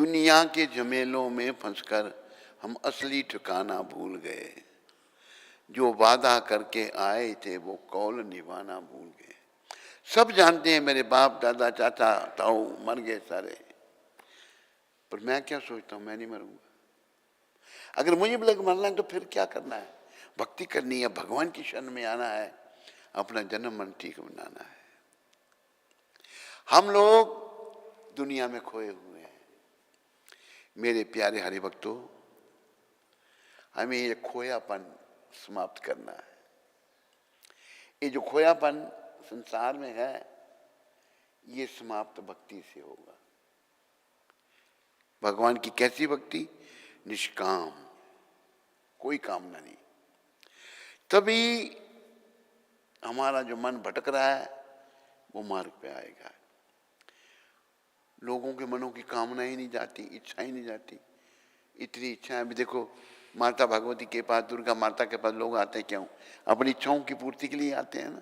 दुनिया के झमेलों में फंसकर हम असली ठिकाना भूल गए। जो वादा करके आए थे वो कौल निभाना भूल गए। सब जानते हैं मेरे बाप दादा चाचा ताऊ मर गए सारे, पर मैं क्या सोचता हूं, मैं नहीं मरूंगा। अगर मुझे भी लग मरना है तो फिर क्या करना है? भक्ति करनी है, भगवान की शरण में आना है, अपना जन्म मन ठीक बनाना है। हम लोग दुनिया में खोए हुए हैं। मेरे प्यारे हरि भक्तों, हमें ये खोयापन समाप्त करना है। ये जो खोयापन संसार में है, ये समाप्त भक्ति से होगा। भगवान की कैसी भक्ति? निष्काम, कोई कामना नहीं। तभी हमारा जो मन भटक रहा है वो मार्ग पे आएगा। लोगों के मनों की कामना ही नहीं जाती, इच्छा ही नहीं जाती। इतनी इच्छा है। अभी देखो, माता भगवती के पास, दुर्गा माता के पास लोग आते हैं क्यों? अपनी इच्छाओं की पूर्ति के लिए आते हैं ना।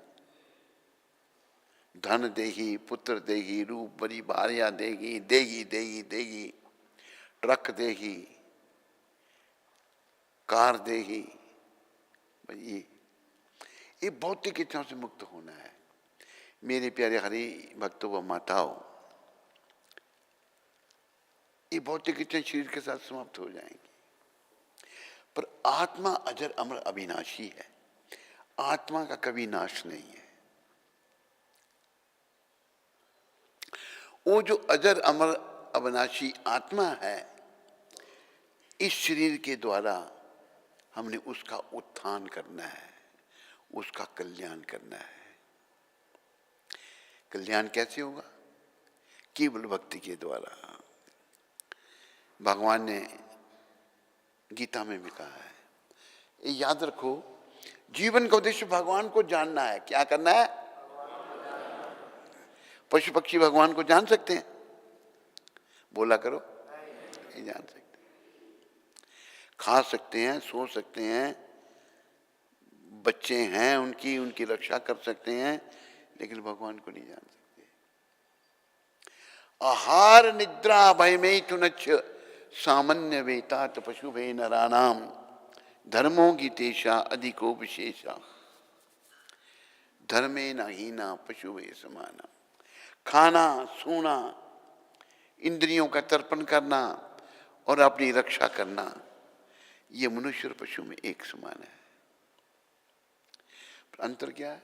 धन देगी, पुत्र देगी, रूप बड़ी भारिया देगी, देगी देगी देगी, ट्रक देगी, कार देगी। ये भौतिक इच्छाओं से मुक्त होना है। मेरे प्यारे हरि भक्तों व माताओं, ये भौतिक इच्छाएं शरीर के साथ समाप्त हो जाएंगी, पर आत्मा अजर अमर अविनाशी है। आत्मा का कभी नाश नहीं है। वो जो अजर अमर अविनाशी आत्मा है, इस शरीर के द्वारा हमने उसका उत्थान करना है, उसका कल्याण करना है। कल्याण कैसे होगा? केवल भक्ति के द्वारा। भगवान ने गीता में भी कहा है, ये याद रखो, जीवन का उद्देश्य भगवान को जानना है। क्या करना है? पशु पक्षी भगवान को जान सकते हैं? बोला करो, नहीं जान सकते। खा सकते हैं, सो सकते हैं, बच्चे हैं उनकी रक्षा कर सकते हैं, लेकिन भगवान को नहीं जान सकते। आहार निद्रा भय में तुनच्छ सामान्य वेतात पशु भे नरानाम धर्मो गीतेशा अधिको विशेषा धर्मे न हीना पशु भे समाना। खाना, सोना, इंद्रियों का तर्पण करना और अपनी रक्षा करना, ये मनुष्य और पशु में एक समान है। अंतर क्या है?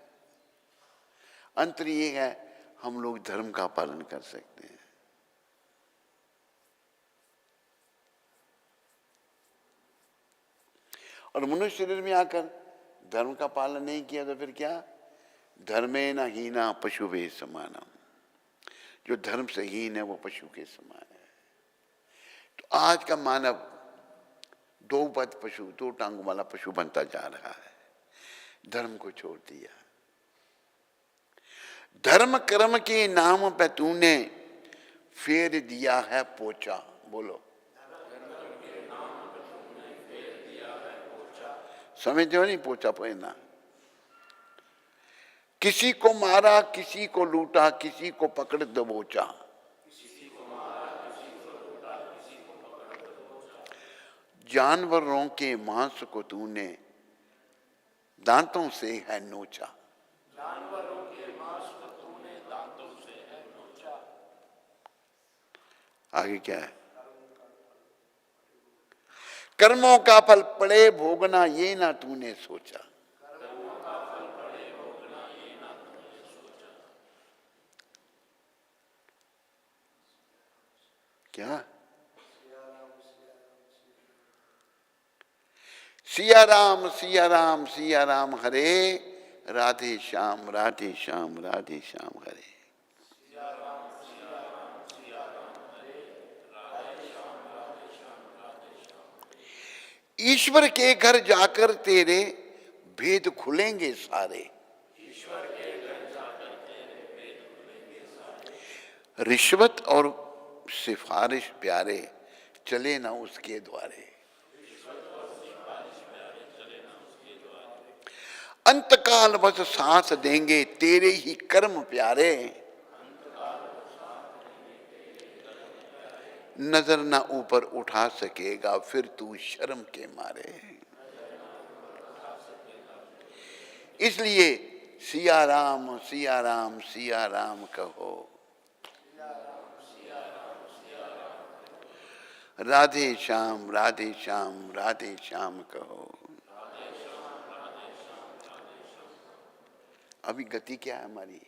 अंतर ये है, हम लोग धर्म का पालन कर सकते हैं। और मनुष्य शरीर में आकर धर्म का पालन नहीं किया तो फिर क्या? धर्मे न हीना पशु वे समाना। जो धर्म से हीन है वो पशु के समान है। तो आज का मानव दो पद पशु, दो टांगों वाला पशु बनता जा रहा है। धर्म को छोड़ दिया। धर्म कर्म के नाम पे तूने फेर दिया है पोचा। बोलो, समझो नहीं? पोचा पहना। किसी को मारा, किसी को लूटा, किसी को पकड़ दबोचा। जानवरों के मांस को तूने दांतों से है नोचा। जानवरों के मांस को तूने दांतों से है नोचा। आगे क्या है? कर्मों का फल पड़े भोगना ये ना तूने सोचा। कर्मों का फल पड़े भोगना ये ना तूने सोचा। क्या? सिया राम सिया राम सिया राम हरे, राधे श्याम राधे श्याम राधे श्याम हरे। ईश्वर के घर जाकर तेरे भेद खुलेंगे सारे। ईश्वर के घर जाकर तेरे भेद खुलेंगे सारे। रिश्वत और सिफारिश प्यारे चले ना उसके द्वारे। अंतकाल बस सांस देंगे तेरे ही कर्म प्यारे। नजर ना ऊपर उठा सकेगा फिर तू शर्म के मारे। इसलिए सिया राम सिया राम सिया राम कहो, राधे श्याम राधे श्याम राधे श्याम कहो। अभी गति क्या है हमारी?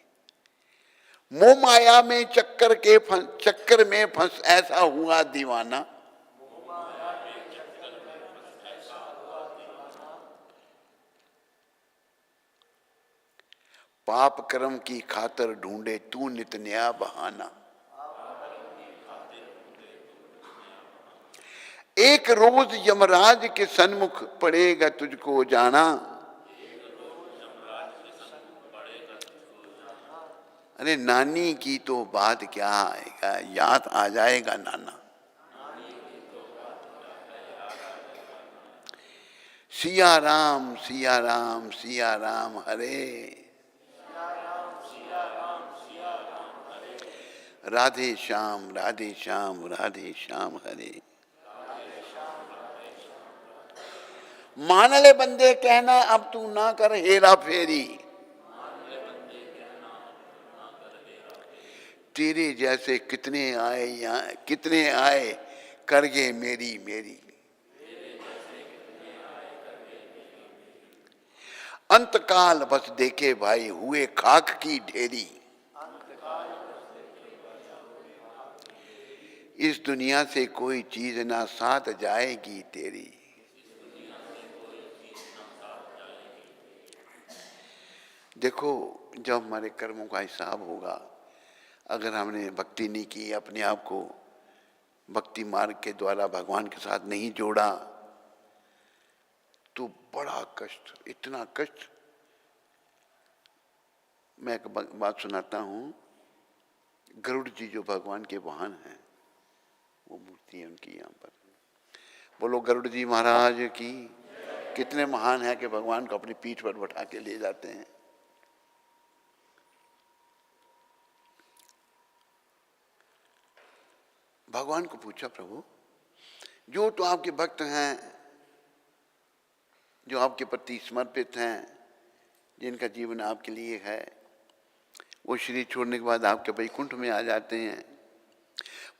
मोह माया में चक्कर में फंस ऐसा हुआ दीवाना, पाप कर्म की खातर ढूंढे तू नित नया बहाना। एक रोज यमराज के सन्मुख पड़ेगा तुझको जाना, अरे नानी की तो बात क्या आएगा, याद आ जाएगा नाना। सिया राम सिया राम सिया राम हरे, राधे श्याम राधे श्याम राधे श्याम हरे। मान ले बंदे कहना अब तू ना कर हेरा फेरी, तेरे जैसे कितने आए यहाँ कितने आए करगे मेरी मेरी। अंतकाल बस देखे भाई हुए खाक की ढेरी, इस दुनिया से कोई चीज ना साथ जाएगी तेरी। देखो जब हमारे कर्मों का हिसाब होगा, अगर हमने भक्ति नहीं की, अपने आप को भक्ति मार्ग के द्वारा भगवान के साथ नहीं जोड़ा, तो बड़ा कष्ट, इतना कष्ट। मैं एक बात सुनाता हूँ। गरुड़ जी जो भगवान के वाहन हैं, वो मूर्ति है उनकी यहाँ पर। बोलो गरुड़ जी महाराज की। कितने महान है कि भगवान को अपनी पीठ पर बैठा के ले जाते हैं। भगवान को पूछा, प्रभु जो तो आपके भक्त हैं, जो आपके प्रति समर्पित हैं, जिनका जीवन आपके लिए है, वो शरीर छोड़ने के बाद आपके वैकुंठ में आ जाते हैं।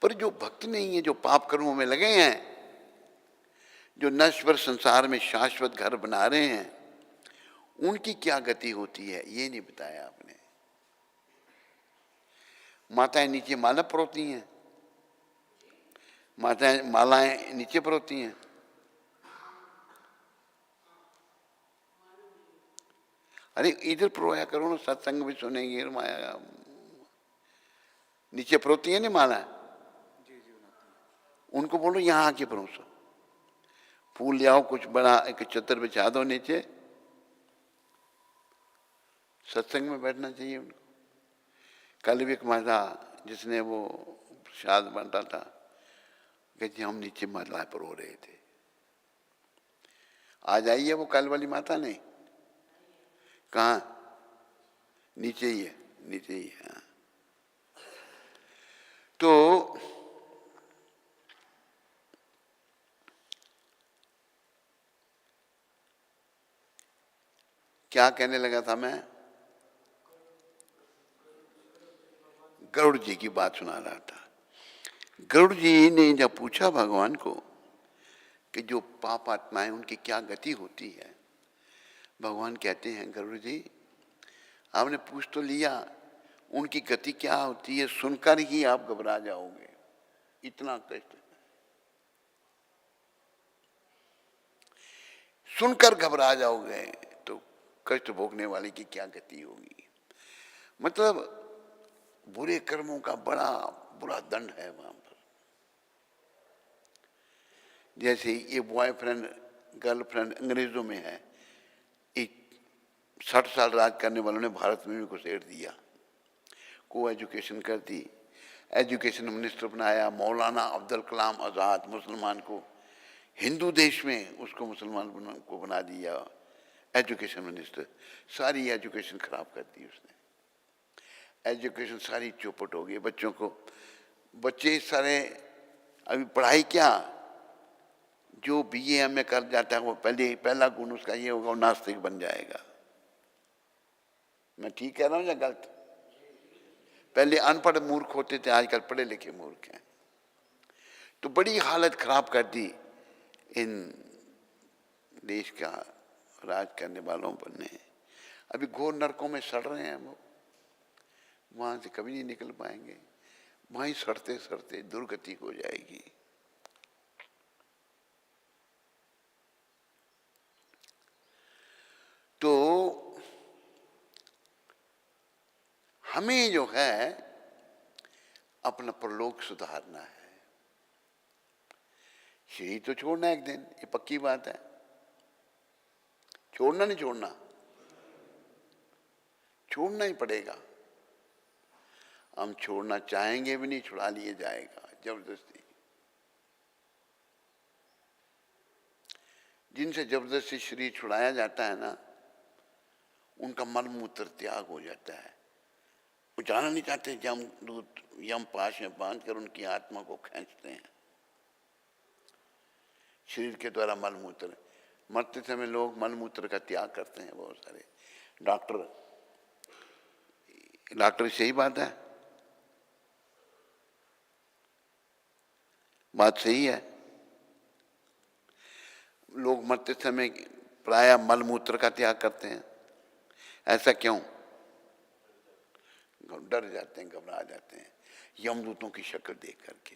पर जो भक्त नहीं है, जो पाप कर्मों में लगे हैं, जो नश्वर संसार में शाश्वत घर बना रहे हैं, उनकी क्या गति होती है ये नहीं बताया आपने। माताएं नीचे माला परोती हैं, माताएं मालाएं नीचे परोती हैं। अरे इधर परोया करो ना, सत्संग भी सुनेंगे। माया नीचे परोती है ना माला, उनको बोलो यहाँ आके परोसो। फूल ले आओ, कुछ बड़ा एक चतर बिछा दो नीचे, सत्संग में बैठना चाहिए उनको। कल भी एक माता जिसने वो प्रसाद बांटा था, कहती हम नीचे माला परो रहे थे। आ जाइए, वो कल वाली माता नहीं, कहाँ? नीचे ही है, नीचे ही है। तो क्या कहने लगा था मैं? गरुड़ जी की बात सुना रहा था। गरुड़ जी ने जब पूछा भगवान को कि जो पाप आत्माएं उनकी क्या गति होती है, भगवान कहते हैं गरुड़ जी आपने पूछ तो लिया, उनकी गति क्या होती है सुनकर ही आप घबरा जाओगे, इतना कष्ट। सुनकर घबरा जाओगे तो कष्ट भोगने वाले की क्या गति होगी। मतलब बुरे कर्मों का बड़ा बुरा दंड है वहां पर। जैसे ये बॉयफ्रेंड गर्लफ्रेंड अंग्रेजों में है, 60 साल राज करने वालों ने भारत में भी घुसेड़ दिया, को एजुकेशन कर दी, एजुकेशन मिनिस्टर बनाया। मौलाना अब्दुल कलाम आज़ाद मुसलमान को, हिंदू देश में उसको मुसलमान को बना दिया एजुकेशन मिनिस्टर। सारी एजुकेशन खराब कर दी उसने, एजुकेशन सारी चौपट हो गई। बच्चों को, बच्चे सारे अभी पढ़ाई क्या, जो बीए एमए कर जाता है वो पहला गुण उसका ये होगा, वो नास्तिक बन जाएगा। मैं ठीक कह रहा हूं या गलत? पहले अनपढ़ मूर्ख होते थे, आजकल पढ़े लिखे मूर्ख हैं। तो बड़ी हालत खराब कर दी इन देश का राज करने वालों पर ने। अभी घोर नरकों में सड़ रहे हैं वो, वहां से कभी नहीं निकल पाएंगे, वहीं सड़ते सड़ते दुर्गति हो जाएगी। तो हमें जो है अपना परलोक सुधारना है। शरीर तो छोड़ना एक दिन, ये पक्की बात है। छोड़ना नहीं छोड़ना, छोड़ना ही पड़ेगा। हम छोड़ना चाहेंगे भी नहीं, छुड़ा लिए जाएगा जबरदस्ती। जिनसे जबरदस्ती शरीर छुड़ाया जाता है ना, उनका मल मूत्र त्याग हो जाता है। वो जाना नहीं चाहते, जमदूत यम पाश में बांध कर उनकी आत्मा को खींचते हैं शरीर के द्वारा। मल मूत्र, मरते समय लोग मल मूत्र का त्याग करते हैं बहुत सारे। डॉक्टर सही बात है, बात सही है। लोग मरते समय प्रायः मल मूत्र का त्याग करते हैं। ऐसा क्यों? डर जाते हैं, घबरा जाते हैं यमदूतों की शक्ल देख करके।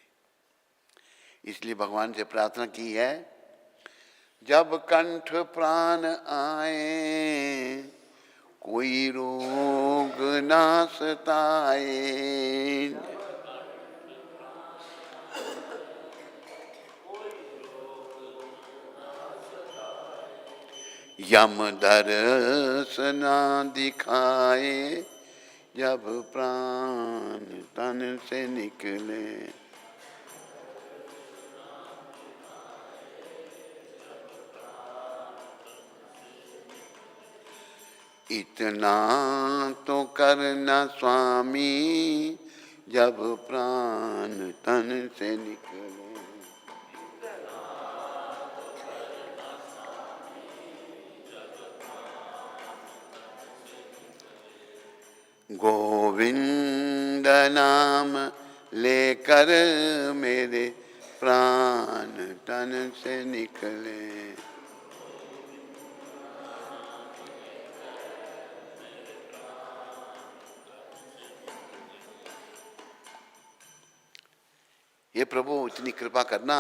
इसलिए भगवान से प्रार्थना की है, जब कंठ प्राण आए कोई रोग ना सताए, यम दर्श ना दिखाए, जब प्राण तन से निकले। इतना तो करना स्वामी, जब प्राण तन से निकले। गोविंद नाम लेकर मेरे प्राण तन से निकले। ये प्रभु इतनी कृपा करना,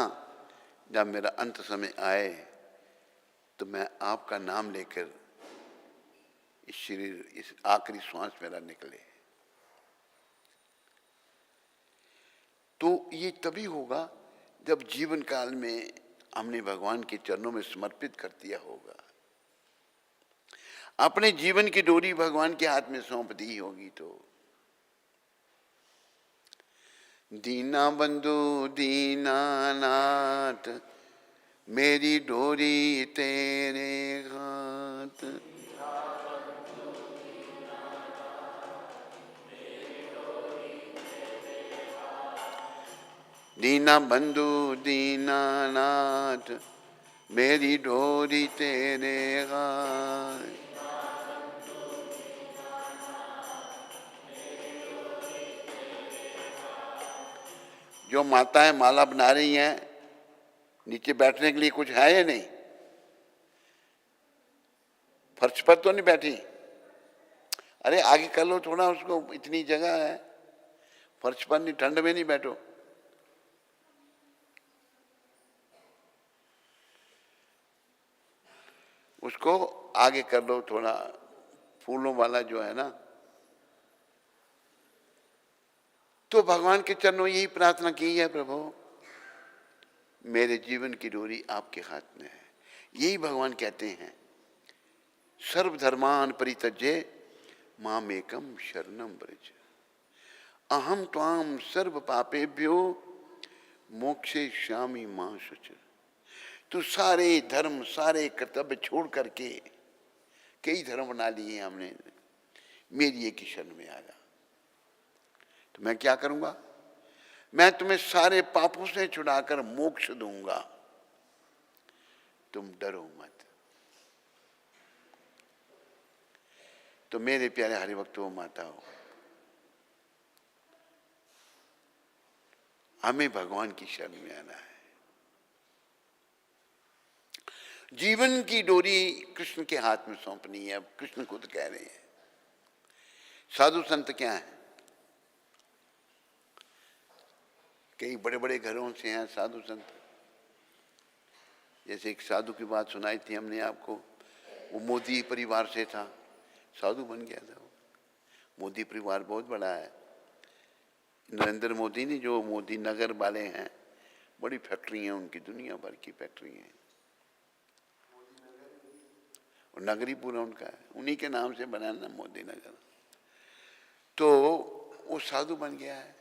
जब मेरा अंत समय आए तो मैं आपका नाम लेकर इस शरीर, इस आखिरी श्वास मेरा निकले। तो ये तभी होगा जब जीवन काल में हमने भगवान के चरणों में समर्पित कर दिया होगा, अपने जीवन की डोरी भगवान के हाथ में सौंप दी होगी। तो दीना बंधु दीनानाथ, मेरी डोरी तेरे हाथ। दीना बंधु दीनानाथ, मेरी डोरी तेरे हाथ। जो माताएं माला बना रही हैं, नीचे बैठने के लिए कुछ है या नहीं? फर्श पर तो नहीं बैठी? अरे आगे कर लो थोड़ा उसको, इतनी जगह है। फर्श पर नहीं, ठंड में नहीं बैठो। उसको आगे कर लो थोड़ा, फूलों वाला जो है ना। तो भगवान के चरणों यही प्रार्थना की है, प्रभु मेरे जीवन की डोरी आपके हाथ में है। यही भगवान कहते हैं, सर्वधर्मान परित्यज्य मामेकम शरणम व्रज, अहम त्वाम सर्व पापेभ्यो मोक्षयिष्यामि मां शुचि। तो सारे धर्म, सारे कर्तव्य छोड़ करके, कई धर्म बना लिए हमने, मेरी एक ही शरण में आ जा। तो मैं क्या करूंगा? मैं तुम्हें सारे पापों से छुड़ाकर मोक्ष दूंगा, तुम डरो मत। तो मेरे प्यारे हरिभक्तों, माताओं, हमें भगवान की शरण में आना है। जीवन की डोरी कृष्ण के हाथ में सौंपनी है। अब कृष्ण खुद कह रहे हैं। साधु संत क्या है? कई बड़े बड़े घरों से हैं साधु संत। जैसे एक साधु की बात सुनाई थी हमने आपको, वो मोदी परिवार से था, साधु बन गया था। मोदी परिवार बहुत बड़ा है। नरेंद्र मोदी ने, जो मोदी नगर वाले हैं, बड़ी फैक्ट्री हैं उनकी, दुनिया भर की फैक्ट्री हैं, और नगरी पूरा उनका है, उन्हीं के नाम से बना ना मोदी नगर। तो वो साधु बन गया है।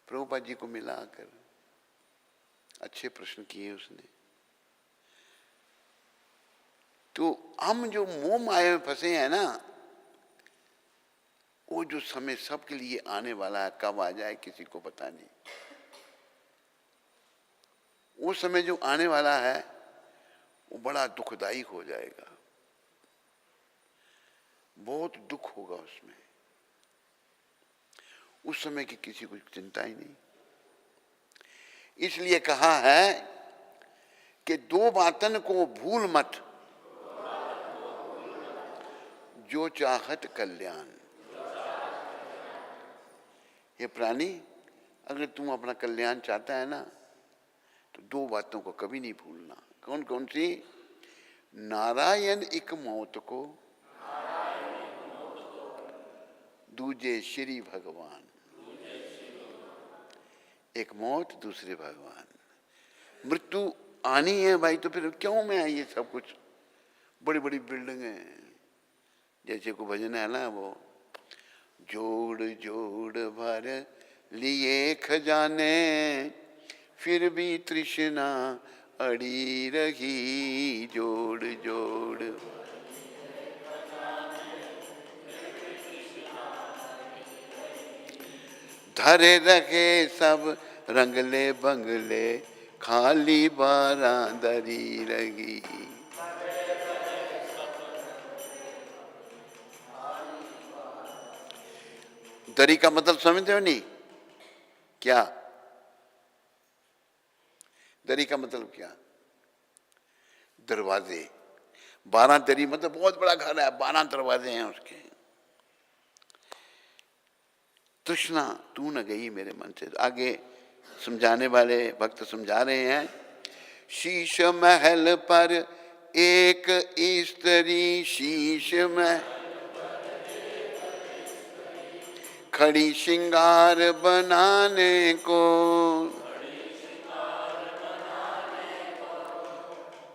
प्रभुपाद जी को मिला आकर, अच्छे प्रश्न किए उसने। तो हम जो मोह माया में फंसे हैं ना, वो जो समय सबके लिए आने वाला है, कब आ जाए किसी को पता नहीं। वो समय जो आने वाला है वो बड़ा दुखदायी हो जाएगा, बहुत दुख होगा उसमें। उस समय की किसी को चिंता ही नहीं। इसलिए कहा है कि दो बातन को भूल मत, जो चाहत कल्याण। ये प्राणी, अगर तुम अपना कल्याण चाहता है ना, तो दो बातों को कभी नहीं भूलना। कौन कौन सी? नारायण एक मौत को, दूजे श्री भगवान। एक मौत, दूसरे भगवान। मृत्यु आनी है भाई, तो फिर क्यों में है ये सब कुछ? बड़ी बड़ी बिल्डिंगें, जैसे को भजन है ना, वो जोड़ जोड़ भर लिए खजाने, फिर भी तृष्णा अड़ी रही। जोड़ जोड़ धरे रखे सब रंगले बंगले, खाली बारां दरी रही। दरी का मतलब समझते हो नहीं क्या? दरी का मतलब क्या? दरवाजे। 12 दरी मतलब बहुत बड़ा घर है, 12 दरवाजे हैं उसके। तृष्णा तू न गई मेरे मन से। आगे समझाने वाले भक्त समझा रहे हैं, शीश महल पर एक स्त्री, शीश में खड़ी श्रृंगार बनाने को,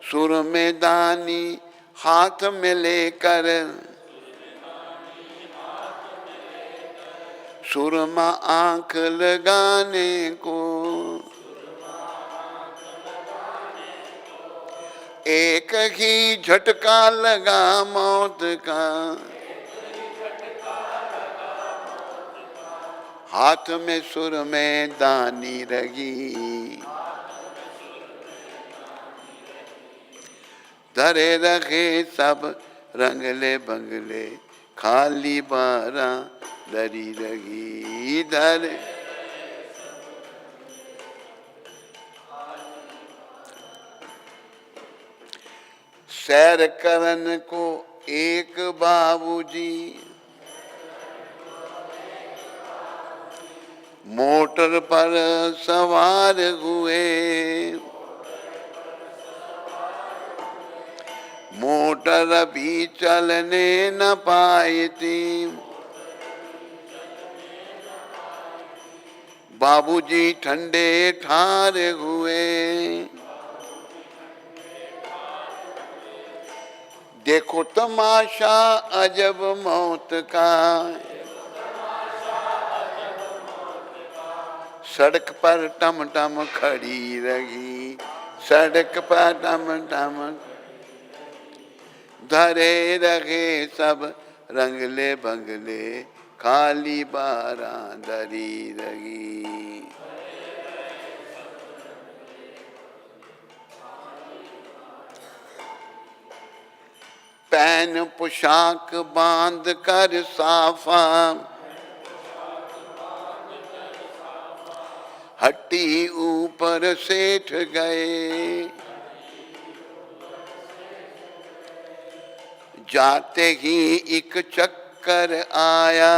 सुर में दानी हाथ में लेकर, सुरमा आंख लगाने को, एक ही झटका लगा मौत का, हाथ में सुर में दानी रही। धरे रखे सब रंगले बंगले, खाली बारां दरी रही। धरे सैर करन को एक बाबूजी, मोटर पर सवार हुए, मोटर भी चलने न पाई थी, बाबूजी ठंडे ठार हुए। देखो तमाशा अजब मौत का, सड़क पर टम टम खड़ी रही, सड़क पर टम टम। धरे रहे सब रंगले बंगले, खाली बारां दरी रही। पैन पोशाक बांध कर साफा, हट्टी ऊपर सेठ गए, जाते ही एक चक्कर आया,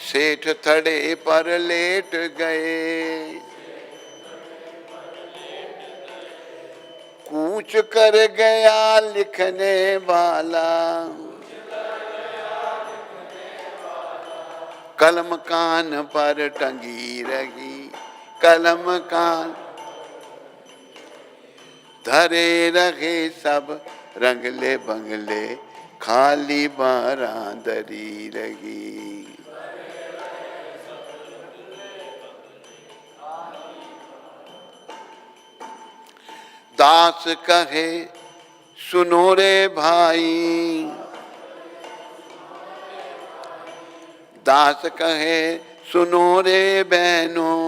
सेठ थड़े पर लेट गए, कूच कर गया लिखने वाला, कलम कान पर टंगी रही, कलम कान धरे रहे सब रंगले बंगले, खाली बारांदरी रही। दास कहे सुनो रे भाई, दास कहे सुनो रे बहनों,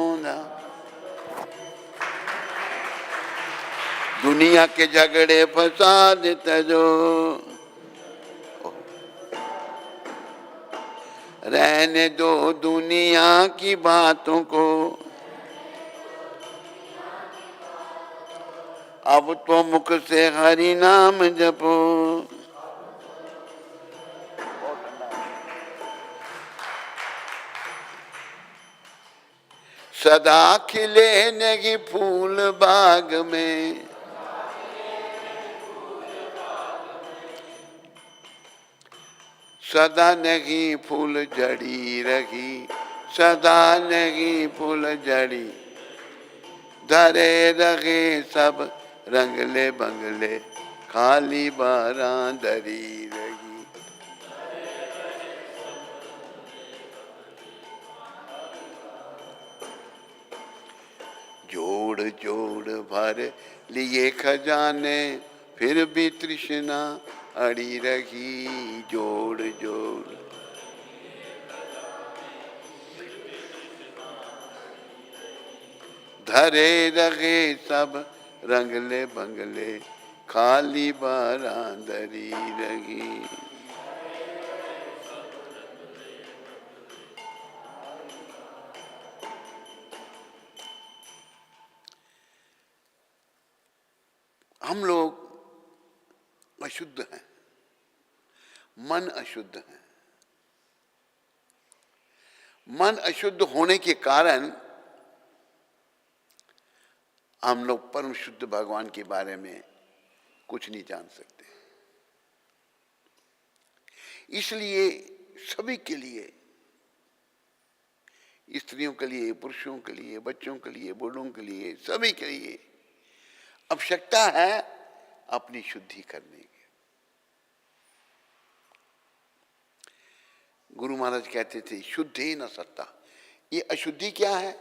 दुनिया के झगड़े फसाद तजो, रहने दो दुनिया की बातों को, अब तो मुख से हरि नाम जपो। सदा खिले नहीं फूल बाग में, सदा नहीं फूल जड़ी रही, सदा नहीं फूल जड़ी, धरे रहे सब रंगले बंगले, खाली बारांदरी रही। जोड़ जोड़ भर लिए खजाने, फिर भी तृष्णा अड़ी रही, जोड़ जोड़ धरे रहे सब रंगले बंगले, खाली बारांदरी रही। हम लोग अशुद्ध हैं, मन अशुद्ध है। मन अशुद्ध होने के कारण हम लोग परम शुद्ध भगवान के बारे में कुछ नहीं जान सकते। इसलिए सभी के लिए, स्त्रियों के लिए, पुरुषों के लिए, बच्चों के लिए, बूढ़ों के लिए, सभी के लिए आवश्यकता है अपनी शुद्धि करने की। गुरु महाराज कहते थे शुद्धि न सत्ता। ये अशुद्धि क्या है?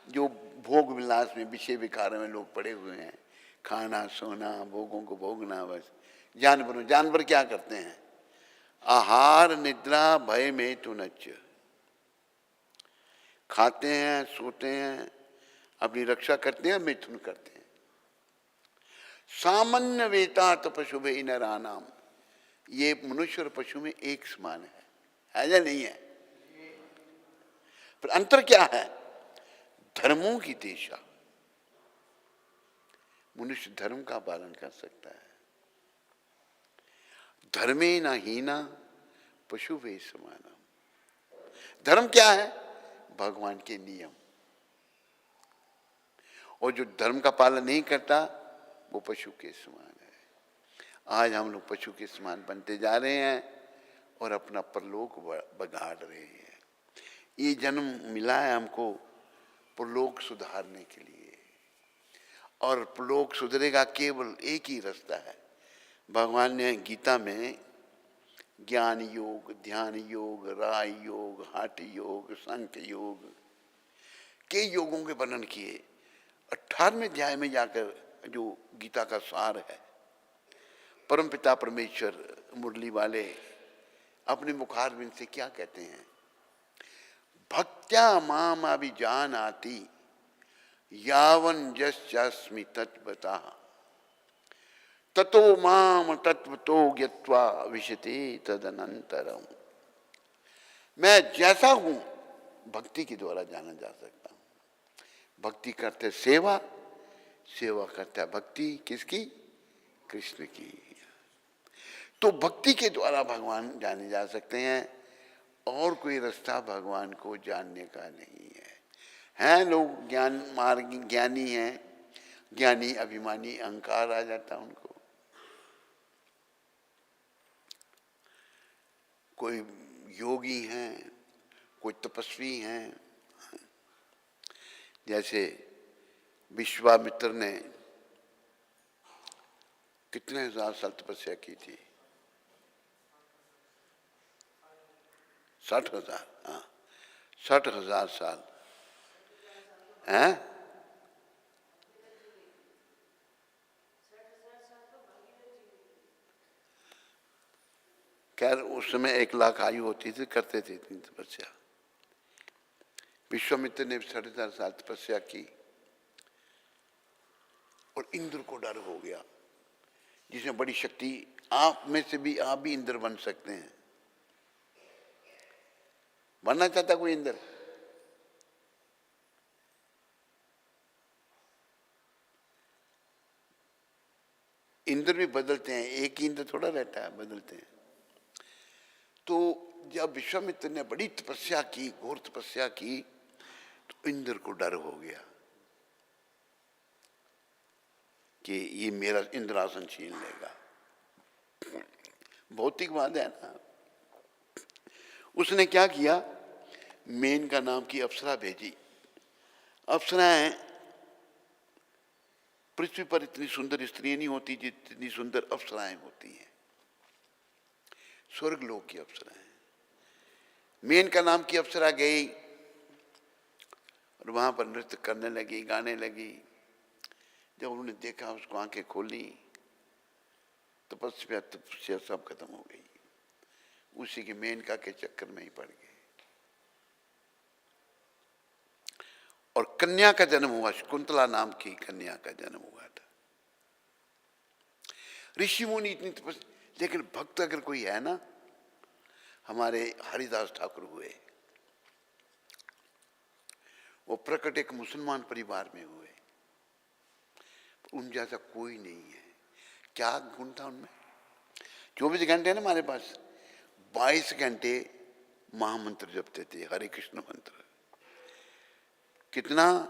जो भोग विलास में, विषय विकार में लोग पड़े हुए हैं, खाना सोना, भोगों को भोगना, बस जानवर क्या करते हैं? आहार निद्रा भय में तु नच, खाते हैं, सोते हैं, अपनी रक्षा करते हैं, मिथुन करते हैं। सामान्य वेतात पशु भई नरानाम, ये मनुष्य और पशु में एक समान है या नहीं है? पर अंतर क्या है? धर्मों की दिशा। मनुष्य धर्म का पालन कर सकता है। धर्मे न हीना पशु वे समाना। धर्म क्या है? भगवान के नियम। और जो धर्म का पालन नहीं करता वो पशु के समान है। आज हम लोग पशु के समान बनते जा रहे हैं और अपना परलोक बगाड़ रहे हैं। ये जन्म मिला है हमको परलोक सुधारने के लिए, और परलोक सुधरेगा केवल एक ही रास्ता है। भगवान ने गीता में ज्ञान योग, ध्यान योग, राय योग, हठ योग, संख योग के योगों के वर्णन किए। 18वें अध्याय में जाकर जो गीता का सार है, परमपिता परमेश्वर मुरली वाले अपने मुखारबिंद से क्या कहते हैं? भक्त्या माम अभिजानाति यावन यस्यास्मि तत्वतः, ततो माम तत्वतो ज्ञत्वा विशते तदनंतरम। मैं जैसा हूं भक्ति के द्वारा जाना जा सकता हूं। भक्ति करते सेवा, सेवा करता है भक्ति किसकी? कृष्ण की। तो भक्ति के द्वारा भगवान जाने जा सकते हैं, और कोई रास्ता भगवान को जानने का नहीं है। हैं लोग ज्ञान मार्ग ज्ञानी हैं, ज्ञानी अभिमानी अहंकार आ जाता उनको। कोई योगी हैं, कोई तपस्वी हैं। जैसे विश्वामित्र ने कितने हजार साल तपस्या की थी? 60,000। हाँ, 60,000 साल हैं। खैर उस समय 1,00,000 आयु होती थी, करते थे इतनी तपस्या। विश्वामित्र ने 60,000 साल तपस्या की और इंद्र को डर हो गया, जिसमें बड़ी शक्ति। आप में से भी आप भी इंद्र बन सकते हैं। बनना चाहता कोई इंद्र? इंद्र भी बदलते हैं, एक ही इंद्र थोड़ा रहता है, बदलते हैं। तो जब विश्वामित्र ने बड़ी तपस्या की, घोर तपस्या की, तो इंद्र को डर हो गया कि ये मेरा इंद्रासन छीन लेगा। भौतिक बात है ना। उसने क्या किया? मेनका नाम की अप्सरा भेजी। अप्सराएं पृथ्वी पर इतनी सुंदर स्त्रियां नहीं होती जितनी सुंदर अप्सराएं होती हैं। स्वर्ग लोक की अप्सराएं। मेनका नाम की अप्सरा गई और वहां पर नृत्य करने लगी, गाने लगी। जब उन्होंने देखा, उसको आंखें खोली, तपस्या तपस्या सब खत्म हो गई। उसी के मेनका के चक्कर में ही पड़ गए और कन्या का जन्म हुआ। शकुंतला नाम की कन्या का जन्म हुआ था। ऋषि मुनि इतनी तपस्या। लेकिन भक्त अगर कोई है ना, हमारे हरिदास ठाकुर हुए, वो प्रकट एक मुसलमान परिवार में हुए। उन जैसा कोई नहीं है। क्या गुण था उनमें? 24 घंटे ना हमारे पास, 22 घंटे महामंत्र जपते थे, हरे कृष्ण मंत्र। कितना?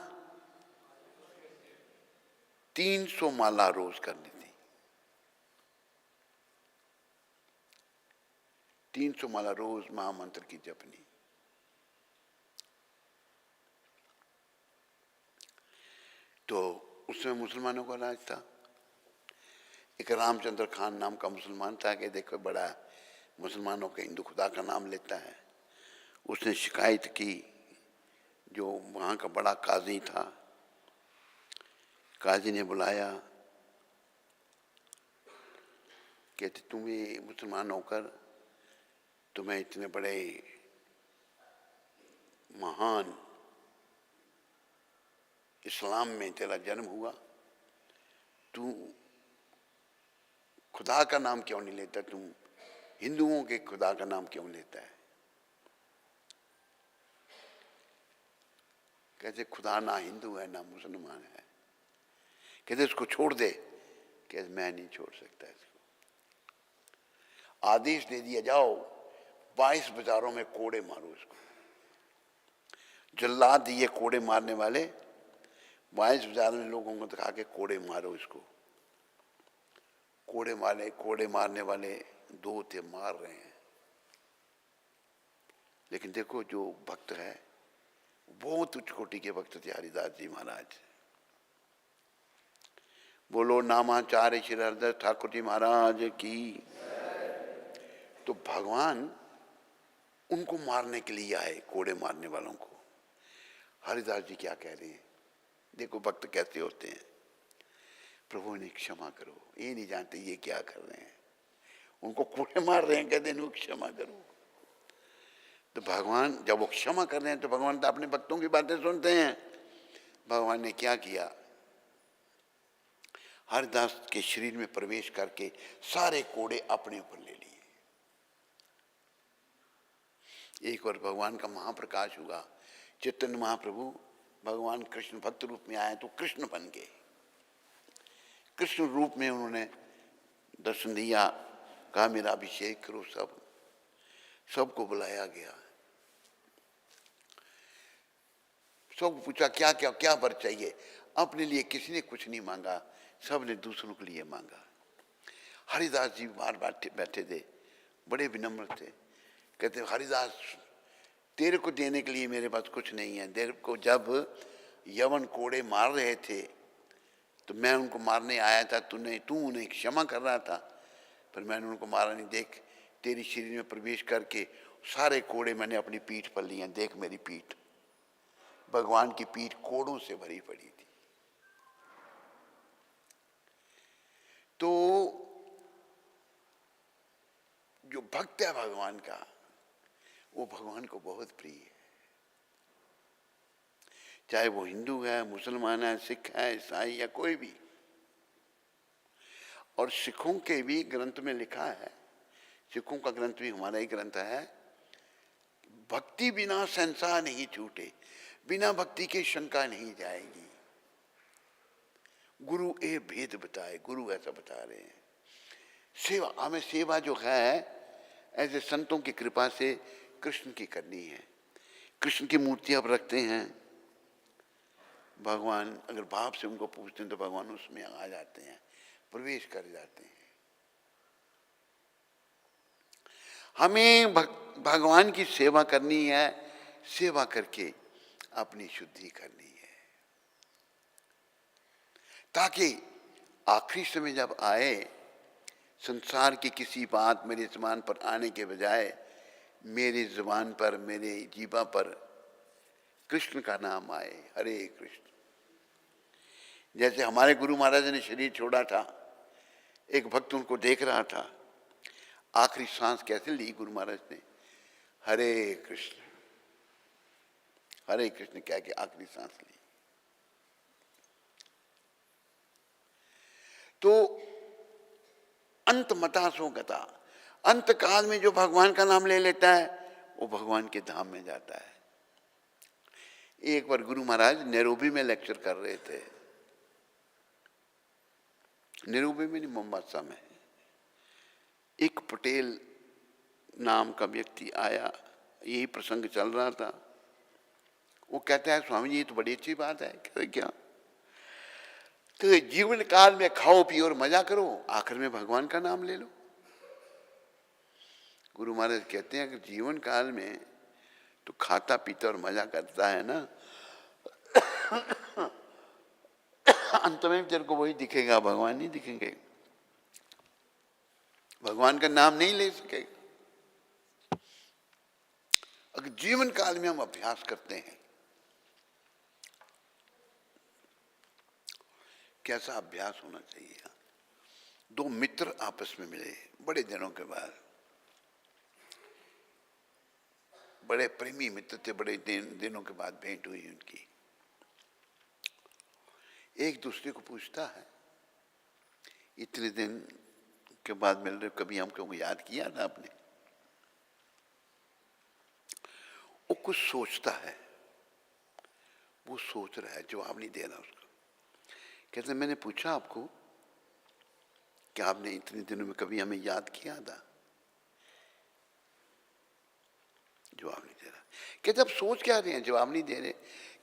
300 माला रोज करनी थी। 300 माला रोज महामंत्र की जपनी। तो उसमें मुसलमानों का राज था। एक रामचंद्र खान नाम का मुसलमान था कि देखो बड़ा मुसलमानों के हिंदू खुदा का नाम लेता है। उसने शिकायत की, जो वहाँ का बड़ा काजी था, काजी ने बुलाया, कहते तुम्हें मुसलमान होकर तुम्हें इतने बड़े महान इस्लाम में तेरा जन्म हुआ, तू खुदा का नाम क्यों नहीं लेता? तुम हिंदुओं के खुदा का नाम क्यों लेता है? कहते खुदा ना हिंदू है ना मुसलमान है। कहते इसको छोड़ दे। कहते मैं नहीं छोड़ सकता इसको। आदेश दे दिया, जाओ 22 बाजारों में कोड़े मारो इसको। जल्लाद दिए कोड़े मारने वाले, 22 बाजार में लोगों को दिखा के कोड़े मारो इसको। कोड़े मारने वाले 2 थे, मार रहे हैं। लेकिन देखो जो भक्त है, बहुत उच्च कोटि के भक्त थे हरिदास जी महाराज। बोलो नामाचार्य श्री हरिदास ठाकुर जी महाराज की। तो भगवान उनको मारने के लिए आए, कोड़े मारने वालों को। हरिदास जी क्या कह रहे हैं? देखो भक्त कैसे होते हैं। प्रभु ने क्षमा करो, ये नहीं जानते ये क्या कर रहे हैं। उनको कोड़े मार रहे हैं, कहते इनको क्षमा करो। तो भगवान जब वो क्षमा कर रहे हैं तो भगवान तो अपने भक्तों की बातें सुनते हैं। भगवान ने क्या किया? हरिदास के शरीर में प्रवेश करके सारे कोड़े अपने ऊपर ले लिए। एक बार भगवान का महाप्रकाश हुआ, चैतन्य महाप्रभु भगवान कृष्ण भक्त रूप में आए तो कृष्ण बन गए। कृष्ण रूप में उन्होंने दर्शन दिया, कहा मेरा अभिषेक करो। सबको बुलाया गया, सबको पूछा क्या क्या क्या वर चाहिए। अपने लिए किसी ने कुछ नहीं मांगा, सब ने दूसरों के लिए मांगा। हरिदास जी बार बार बैठे थे, बड़े विनम्र थे। कहते हरिदास तेरे को देने के लिए मेरे पास कुछ नहीं है। तेरे को जब यवन कोड़े मार रहे थे तो मैं उनको मारने आया था, तू उन्हें क्षमा कर रहा था, पर मैंने उनको मारा नहीं। देख तेरी शरीर में प्रवेश करके सारे कोड़े मैंने अपनी पीठ पर लिए। देख मेरी पीठ, भगवान की पीठ कोड़ों से भरी पड़ी थी। तो जो भक्त है भगवान का, वो भगवान को बहुत प्रिय है। चाहे वो हिंदू है, मुसलमान है, सिख है, ईसाई या कोई भी। और सिखों के भी ग्रंथ में लिखा है, सिखों का ग्रंथ भी हमारा ही ग्रंथ है, भक्ति बिना संसार नहीं छूटे, बिना भक्ति के शंका नहीं जाएगी। गुरु ये भेद बताए, गुरु ऐसा बता रहे हैं। सेवा, हमें सेवा जो है ऐसे संतों की कृपा से कृष्ण की करनी है। कृष्ण की मूर्ति आप रखते हैं, भगवान अगर भाव से उनको पूछते हैं तो भगवान उसमें आ जाते हैं, प्रवेश कर जाते हैं। हमें भगवान की सेवा करनी है, सेवा करके अपनी शुद्धि करनी है, ताकि आखिरी समय जब आए, संसार की किसी बात मेरे ज़बान पर आने के बजाय मेरी ज़बान पर, मेरे जीवा पर कृष्ण का नाम आए, हरे कृष्ण। जैसे हमारे गुरु महाराज ने शरीर छोड़ा था, एक भक्त उनको देख रहा था, आखिरी सांस कैसे ली गुरु महाराज ने, हरे कृष्ण कह के आखिरी सांस ली। तो अंत मतासो गता, अंत काल में जो भगवान का नाम ले लेता है वो भगवान के धाम में जाता है। एक बार गुरु महाराज नैरोबी में लेक्चर कर रहे थे, नैरोबी में नहीं, मोम्बासा में। एक पटेल नाम का व्यक्ति आया, यही प्रसंग चल रहा था। वो कहता है स्वामी जी ये तो बड़ी अच्छी बात है। कहते क्या? तो जीवन काल में खाओ पियो और मजा करो, आखिर में भगवान का नाम ले लो। गुरु महाराज कहते हैं कि जीवन काल में तो खाता पीता और मजा करता है ना, अंत में तेरे को वही दिखेगा, भगवान नहीं दिखेंगे, भगवान का नाम नहीं ले सकेगा। अगर जीवन काल में हम अभ्यास करते हैं, कैसा अभ्यास होना चाहिए। दो मित्र आपस में मिले बड़े दिनों के बाद, बड़े प्रेमी मित्र थे, बड़े दिनों के बाद भेंट हुई उनकी। एक दूसरे को पूछता है, इतने दिन के बाद मिल रहे, कभी हमको याद किया था आपने? वो कुछ सोचता है, वो सोच रहा है, जवाब नहीं दे रहा उसको। कहते मैंने पूछा आपको कि आपने इतने दिनों में कभी हमें याद किया था? जवाब नहीं दे रहा। कहते अब सोच क्या रहे हैं, जवाब नहीं दे रहे।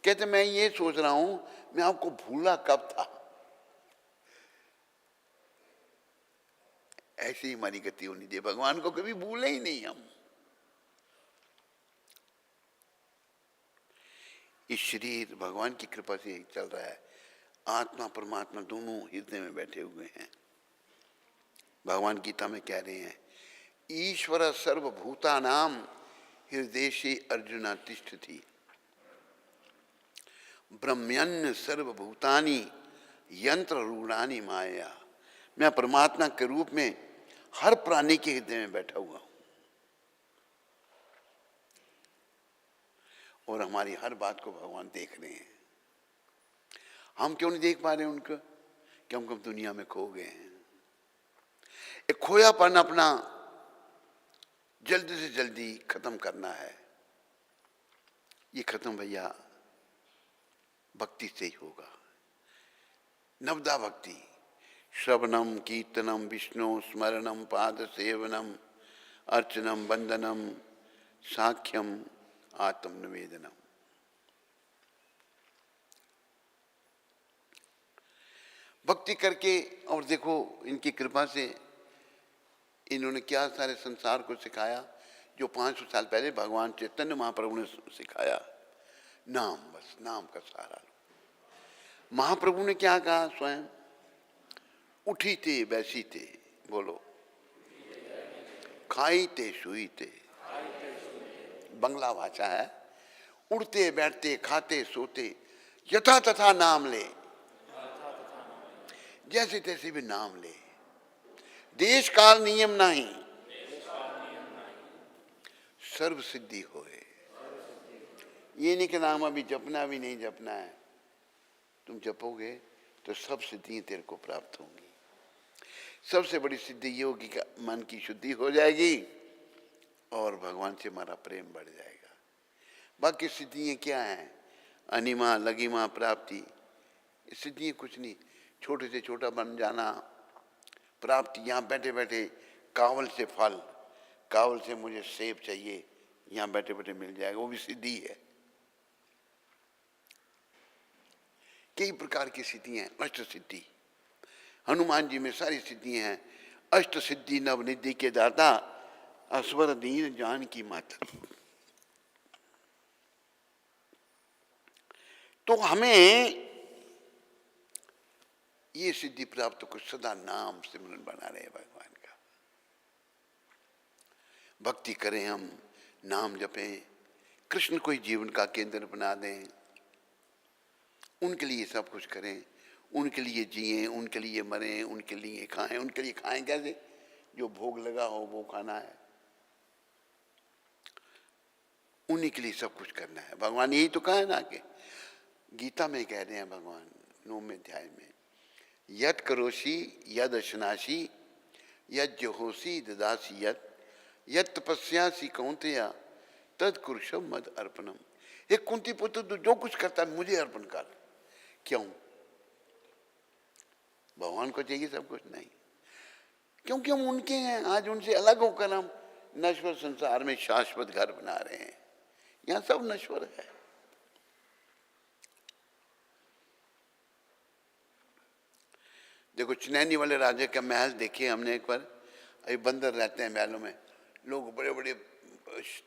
कहते मैं ये सोच रहा हूं मैं आपको भूला कब था। ऐसी ही हमारी गति होनी चाहिए, भगवान को कभी भूले ही नहीं हम। इस शरीर भगवान की कृपा से चल रहा है, आत्मा परमात्मा दोनों हृदय में बैठे हुए हैं। भगवान गीता में कह रहे हैं, ईश्वर सर्वभूतानाम हृदयेषु अर्जुन तिष्ठति, ब्रह्मण्य सर्वभूतानि यंत्र रूढ़ानि माया। मैं परमात्मा के रूप में हर प्राणी के हृदय में बैठा हुआ हूं और हमारी हर बात को भगवान देख रहे हैं। हम क्यों नहीं देख पा रहे उनको? क्योंकि हम दुनिया में खो गए हैं। एक खोयापन अपना जल्दी से जल्दी खत्म करना है। ये खत्म भैया भक्ति से ही होगा। नवदा भक्ति, श्रवणम कीर्तनम विष्णु स्मरणम पाद सेवनम अर्चनम वंदनम साख्यम आत्मनिवेदनम। भक्ति करके, और देखो इनकी कृपा से इन्होंने क्या सारे संसार को सिखाया जो 500 साल पहले भगवान चैतन्य महाप्रभु ने सिखाया। नाम, बस नाम का सहारा लो। महाप्रभु ने क्या कहा स्वयं? उठी थे बैसी थे, बोलो, खाई थे सुई थे, बंगला भाषा है। उड़ते बैठते खाते सोते यथा तथा नाम ले, जैसे तैसे भी नाम ले। देश काल नियम नहीं, सर्व सिद्धि होए। ये नहीं कि नाम अभी जपना भी नहीं जपना है, तुम जपोगे तो सब सिद्धियां तेरे को प्राप्त होंगी। सबसे बड़ी सिद्धि ये होगी कि मन की शुद्धि हो जाएगी और भगवान से हमारा प्रेम बढ़ जाएगा। बाकी सिद्धियां क्या हैं? अनिमा लगिमा प्राप्ति, ये सिद्धियां कुछ नहीं। छोटे से छोटा बन जाना, प्राप्ति यहाँ बैठे बैठे, कावल से फल, कावल से मुझे सेब चाहिए, यहाँ बैठे बैठे मिल जाएगा, वो भी सिद्धि है। कई प्रकार की सिद्धियां हैं। अष्ट सिद्धि, हनुमान जी में सारी सिद्धियां हैं। अष्ट सिद्धि नवनिधि के दाता, अस्वर दीन जान की माता। तो हमें ये सिद्धि प्राप्त को सदा नाम सिमरन बना रहे भगवान का। भक्ति करें, हम नाम जपें, कृष्ण को ही जीवन का केंद्र बना दें, उनके लिए सब कुछ करें, उनके लिए जिएं, उनके लिए मरें, उनके लिए खाएं। उनके लिए खाएं कैसे? जो भोग लगा हो वो खाना है, उन्हीं के लिए सब कुछ करना है। भगवान यही तो कहा है ना, कि गीता में कह रहे हैं भगवान 9वें अध्याय में, यत् करोषि यद अशनासी यद जोहोसी ददासी यत् तपस्यासी कौंतेया तद कुरुषम मद अर्पणम। एक कुंती पुत्र, तू जो कुछ करता है मुझे अर्पण कर। क्यों? भगवान को चाहिए सब कुछ? नहीं, क्योंकि हम उनके हैं। आज उनसे अलग होकर हम नश्वर संसार में शाश्वत घर बना रहे हैं। यहां सब नश्वर है। देखो चुनैनी वाले राजा का महल देखिए हमने एक बार। अभी बंदर रहते हैं महलों में, लोग बड़े बड़े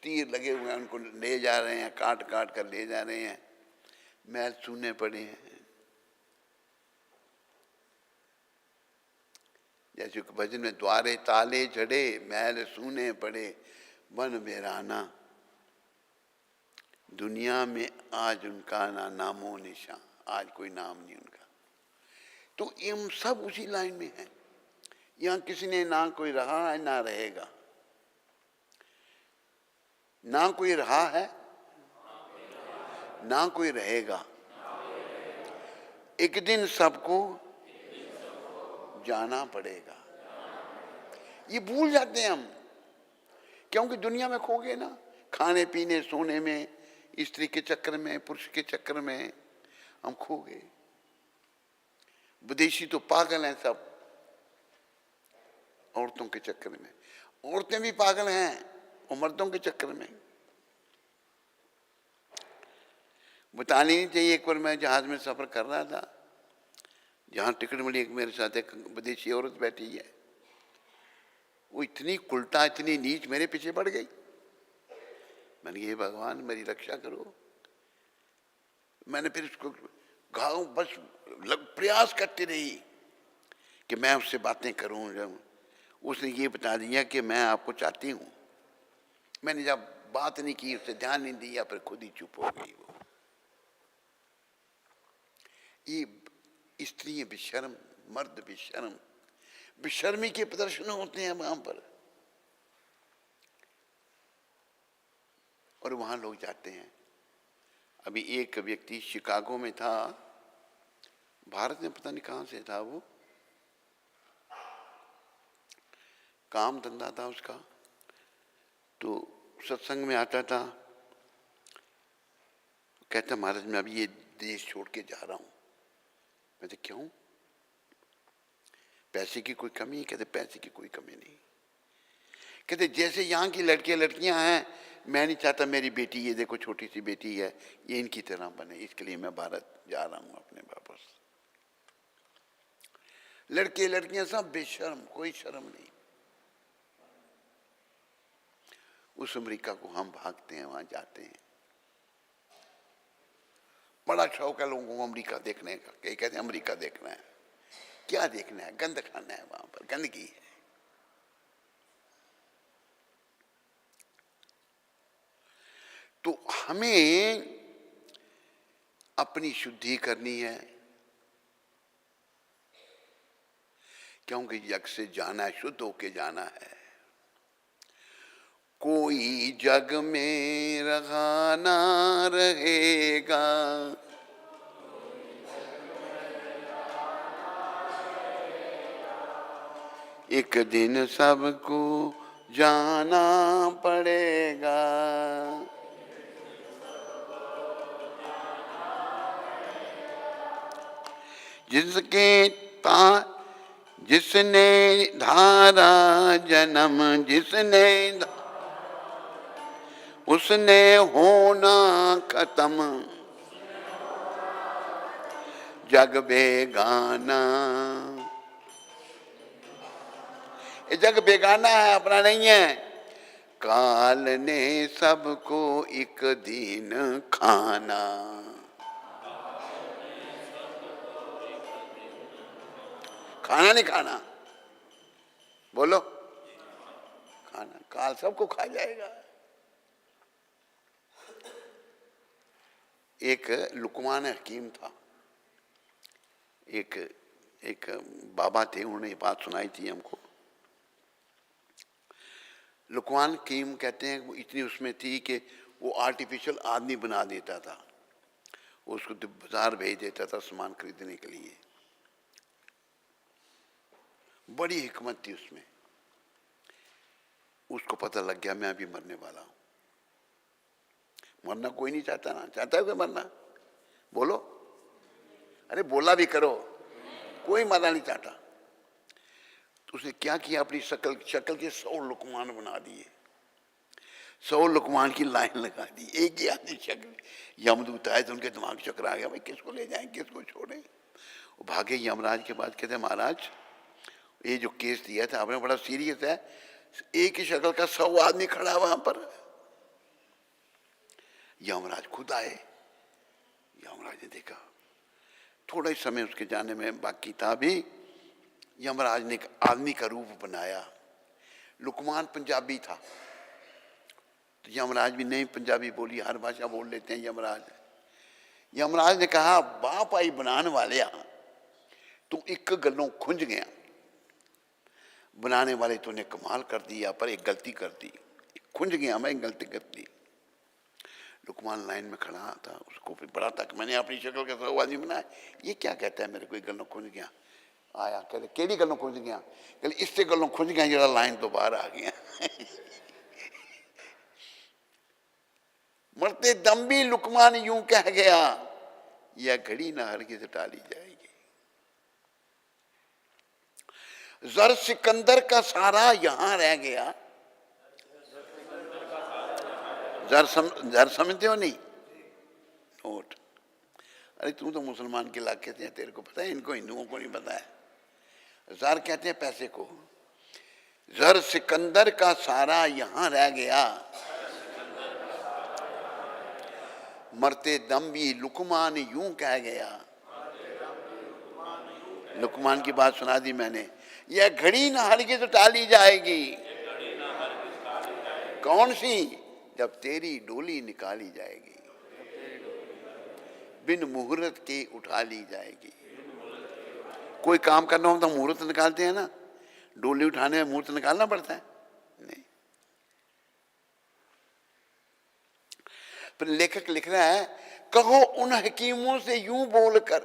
तीर लगे हुए हैं, उनको ले जा रहे हैं, काट काट कर ले जा रहे हैं। महल सूने पड़े हैं। जैसे भजन में, द्वारे ताले जड़े महल सूने पड़े वन बेराना, दुनिया में आज उनका ना नामो निशान, आज कोई नाम नहीं उनका। तो हम सब उसी लाइन में हैं। यहां किसी ने ना कोई रहा है ना रहेगा, ना कोई रहा है ना कोई रहेगा। एक दिन सबको जाना पड़ेगा। ये भूल जाते हैं हम, क्योंकि दुनिया में खो गए ना, खाने पीने सोने में, स्त्री के चक्कर में, पुरुष के चक्कर में हम खो गए। विदेशी तो पागल हैं सब औरतों के चक्कर में, औरतें भी पागल हैं और मर्दों के चक्कर में। बतानी नहीं चाहिए। एक बार मैं जहाज में सफर कर रहा था, जहां टिकट मिली, एक मेरे साथ एक विदेशी औरत बैठी है, वो इतनी उल्टा इतनी नीच मेरे पीछे पड़ गई। मैंने ये भगवान मेरी रक्षा करो। मैंने फिर उसको घाव बस प्रयास करती रही कि मैं उससे बातें करूं। जब उसने ये बता दिया कि मैं आपको चाहती हूं, मैंने जब बात नहीं की, उससे ध्यान नहीं दिया, फिर खुद ही चुप हो गई वो। ये स्त्री बेशर्म, मर्द बेशर्म, बेशर्मी के प्रदर्शन होते हैं वहां पर, और वहां लोग जाते हैं। अभी एक व्यक्ति शिकागो में था, भारत में पता नहीं कहाँ से था वो, काम धंधा था उसका, तो सत्संग में आता था, कहता महाराज मैं अभी ये देश छोड़ के जा रहा हूं। मैं तो क्यों? पैसे की कोई कमी? कहते पैसे की कोई कमी नहीं। कहते जैसे यहाँ की लड़कियां हैं, मैं नहीं चाहता मेरी बेटी, ये देखो छोटी सी बेटी है, ये इनकी तरह बने, इसके लिए मैं भारत जा रहा हूं अपने वापस। लड़के लड़कियां सब बेशर्म, कोई शर्म नहीं। उस अमेरिका को हम भागते हैं, वहां जाते हैं, बड़ा शौक है लोगों को अमेरिका देखने का। कई कहते हैं अमेरिका देखना है, क्या देखना है? गंद खाना है, वहां पर गंदगी है। तो हमें अपनी शुद्धि करनी है, क्योंकि यज्ञ से जाना है, शुद्ध होके जाना है। कोई जग में रहा ना रहेगा, एक दिन सबको जाना पड़ेगा। जिसने धारा जन्म, उसने होना खत्म, जग बेगाना। ये जग बेगाना है, अपना नहीं है। काल ने सबको एक दिन खाना, खाना नहीं खाना, बोलो खाना। काल सबको खा जाएगा। एक लुकमान हकीम था, एक बाबा थे, उन्होंने ये बात सुनाई थी हमको। लुकमान हकीम कहते हैं वो इतनी उसमें थी कि वो आर्टिफिशियल आदमी बना देता था, उसको बाजार भेज देता था सामान खरीदने के लिए। बड़ी हिकमत थी उसमें। उसको पता लग गया मैं अभी मरने वाला हूं। मरना कोई नहीं चाहता ना, चाहता है कोई मरना? बोलो, अरे बोला भी करो, कोई मरना नहीं चाहता। तो उसने क्या किया, अपनी शक्ल के 100 लुकमान बना दिए, 100 लुकमान की लाइन लगा दी, एक ही आदमी शक्ल। यमदूत आए तो उनके दिमाग चक्कर आ गया, भाई किसको ले जाएं, किसको छोड़ें। वो भागे यमराज के पास, कहते महाराज ये जो केस दिया था आपने बड़ा सीरियस है, एक ही शक्ल का 100 आदमी खड़ा है वहां पर। यमराज खुद आए। यमराज ने देखा, थोड़ा ही समय उसके जाने में बाकी था भी, यमराज ने एक आदमी का रूप बनाया। लुकमान पंजाबी था, तो यमराज भी नहीं पंजाबी बोली, हर भाषा बोल लेते हैं यमराज। यमराज ने कहा बाप आई बनाने वाले तू एक गलों खुंज गया, बनाने वाले तूने कमाल कर दिया, पर एक गलती कर दी, खुंज गया मैं, एक गलती कर दी। लुकमान लाइन में खड़ा था, उसको फिर बड़ा था कि मैंने अपनी शक्ल का 100 आदमी बनाया, ये क्या कहता है मेरे को एक गलों खुंज गया। आया, कहते केड़ी गलों खुंज गया? कहते इससे गलों खुंज गया जरा लाइन तो बाहर आ गया। मरते दम भी लुकमान यूं कह गया, यह घड़ी ना हरगिज़ टाली जाएगी। जर सिकंदर का सारा यहां रह गया। जर समझते हो नहीं? नोट। अरे तू तो मुसलमान के इलाके से है, तेरे को पता है, इनको हिंदुओं को नहीं पता है। जार कहते हैं पैसे को। जर सिकंदर का सारा यहां रह गया, मरते दम भी लुकमान यूं कह गया। लुकमान की बात सुना दी मैंने, यह घड़ी ना हरगिज़ टाली जाएगी। कौन सी? जब तेरी डोली निकाली जाएगी, बिन मुहूर्त के उठा ली जाएगी। कोई काम करना हो तो मुहूर्त निकालते हैं ना, डोली उठाने में मुहूर्त निकालना पड़ता है? नहीं। फिर लेखक लिख रहा है, कहो उन हकीमों से यूं बोलकर,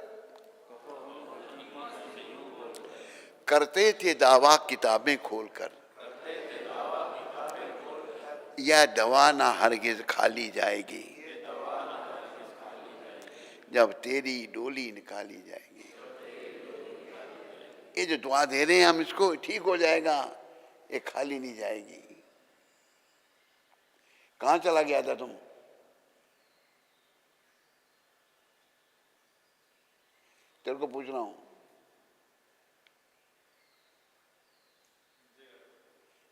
करते थे दावा किताबें खोलकर, यह दवा ना हरगिज खाली जाएगी, जब तेरी डोली निकाली जाएगी। ये जो दुआ दे रहे हैं हम, इसको ठीक हो जाएगा, ये खाली नहीं जाएगी। कहां चला गया था तुम? तेरे को पूछ रहा हूं।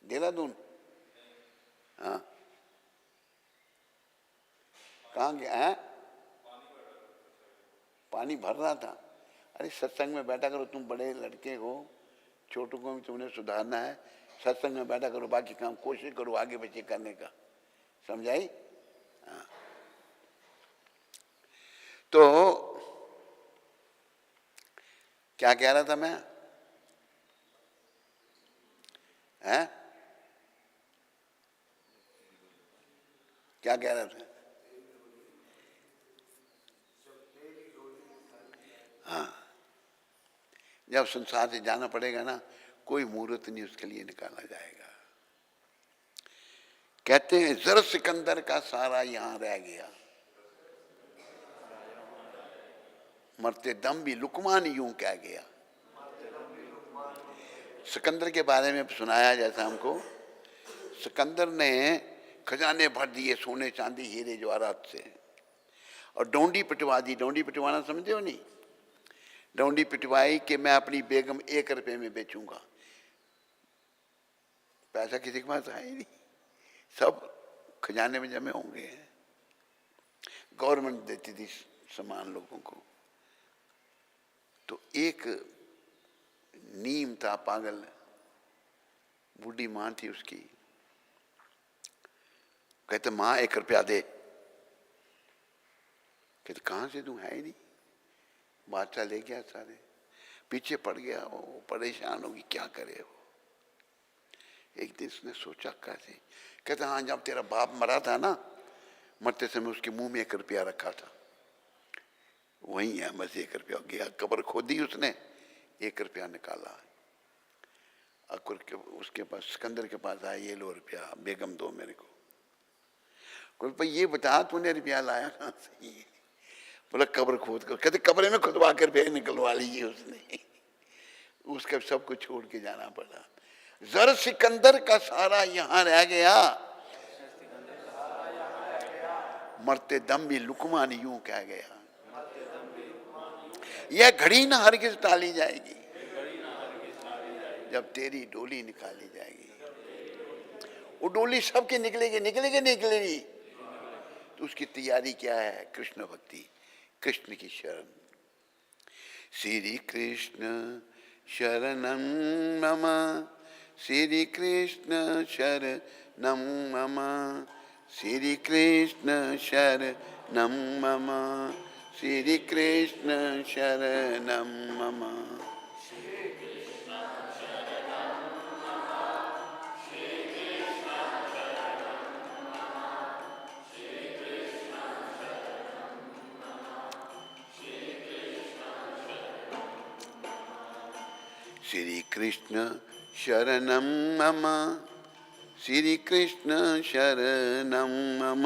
देहरादून? हाँ, कहाँ गया है? पानी भर रहा था। अरे सत्संग में बैठा करो, तुम बड़े लड़के हो, छोटों को भी तुमने सुधारना है। सत्संग में बैठा करो, बाकी काम कोशिश करो आगे बच्चे करने का, समझाई? हाँ। तो क्या कह रहा था मैं? हैं? क्या कह रहा था? हाँ, जब संसार से जाना पड़ेगा ना, कोई मुहूर्त नहीं उसके लिए निकाला जाएगा। कहते हैं जर सिकंदर का सारा यहां रह गया, मरते दम भी लुकमान यूं कह गया। सिकंदर के बारे में सुनाया जैसा हमको, सिकंदर ने खजाने भर दिए सोने चांदी हीरे जवाहरात से, और डोंडी पिटवा दी। डोंडी पिटवाना समझते हो नहीं? डोंडी पिटवाई कि मैं अपनी बेगम 1 रुपए में बेचूंगा। पैसा किसी के पास है ही नहीं, सब खजाने में जमे होंगे। गवर्नमेंट देती थी सामान लोगों को। तो एक नीम था, पागल बूढ़ी मां थी उसकी। कहते मां 1 रुपया दे। कहते कहां से दूं, है ही नहीं। बादशाह ले गया सारे, पीछे पड़ गया, वो परेशान होगी क्या करे वो। एक दिन उसने सोचा कैसे, कहते हाँ जब तेरा बाप मरा था ना, मरते समय उसके मुंह में 1 रुपया रखा था, वही है बस 1 रुपया। गया कब्र खोदी उसने, 1 रुपया निकाला। अकबर के उसके पास, सिकंदर के पास आया, ये लो रुपया, बेगम दो मेरे को। बोले भाई ये बता तूने रुपया लाया कहां से? बोला कब्र खोद कर। कहते कब्र में खुदवा कर रुपया निकलवा लीजिए उसने। उसका सब कुछ छोड़ के जाना पड़ा। जर सिकंदर का सारा यहां रह गया, मरते दम भी लुकमान यूं कह गया। यह घड़ी ना हरगिज टाली जाएगी, जब तेरी डोली निकाली जाएगी। वो डोली सबकी निकलेगी, निकलेगी निकलेगी। तो उसकी तैयारी क्या है? कृष्ण भक्ति, कृष्ण की शरण। श्री कृष्ण शरणं मम, श्री कृष्ण शरणं मम, श्री कृष्ण शरणं मम, श्री कृष्ण शरणं मम। श्री कृष्ण शरणं मम, श्री कृष्ण शरणं मम,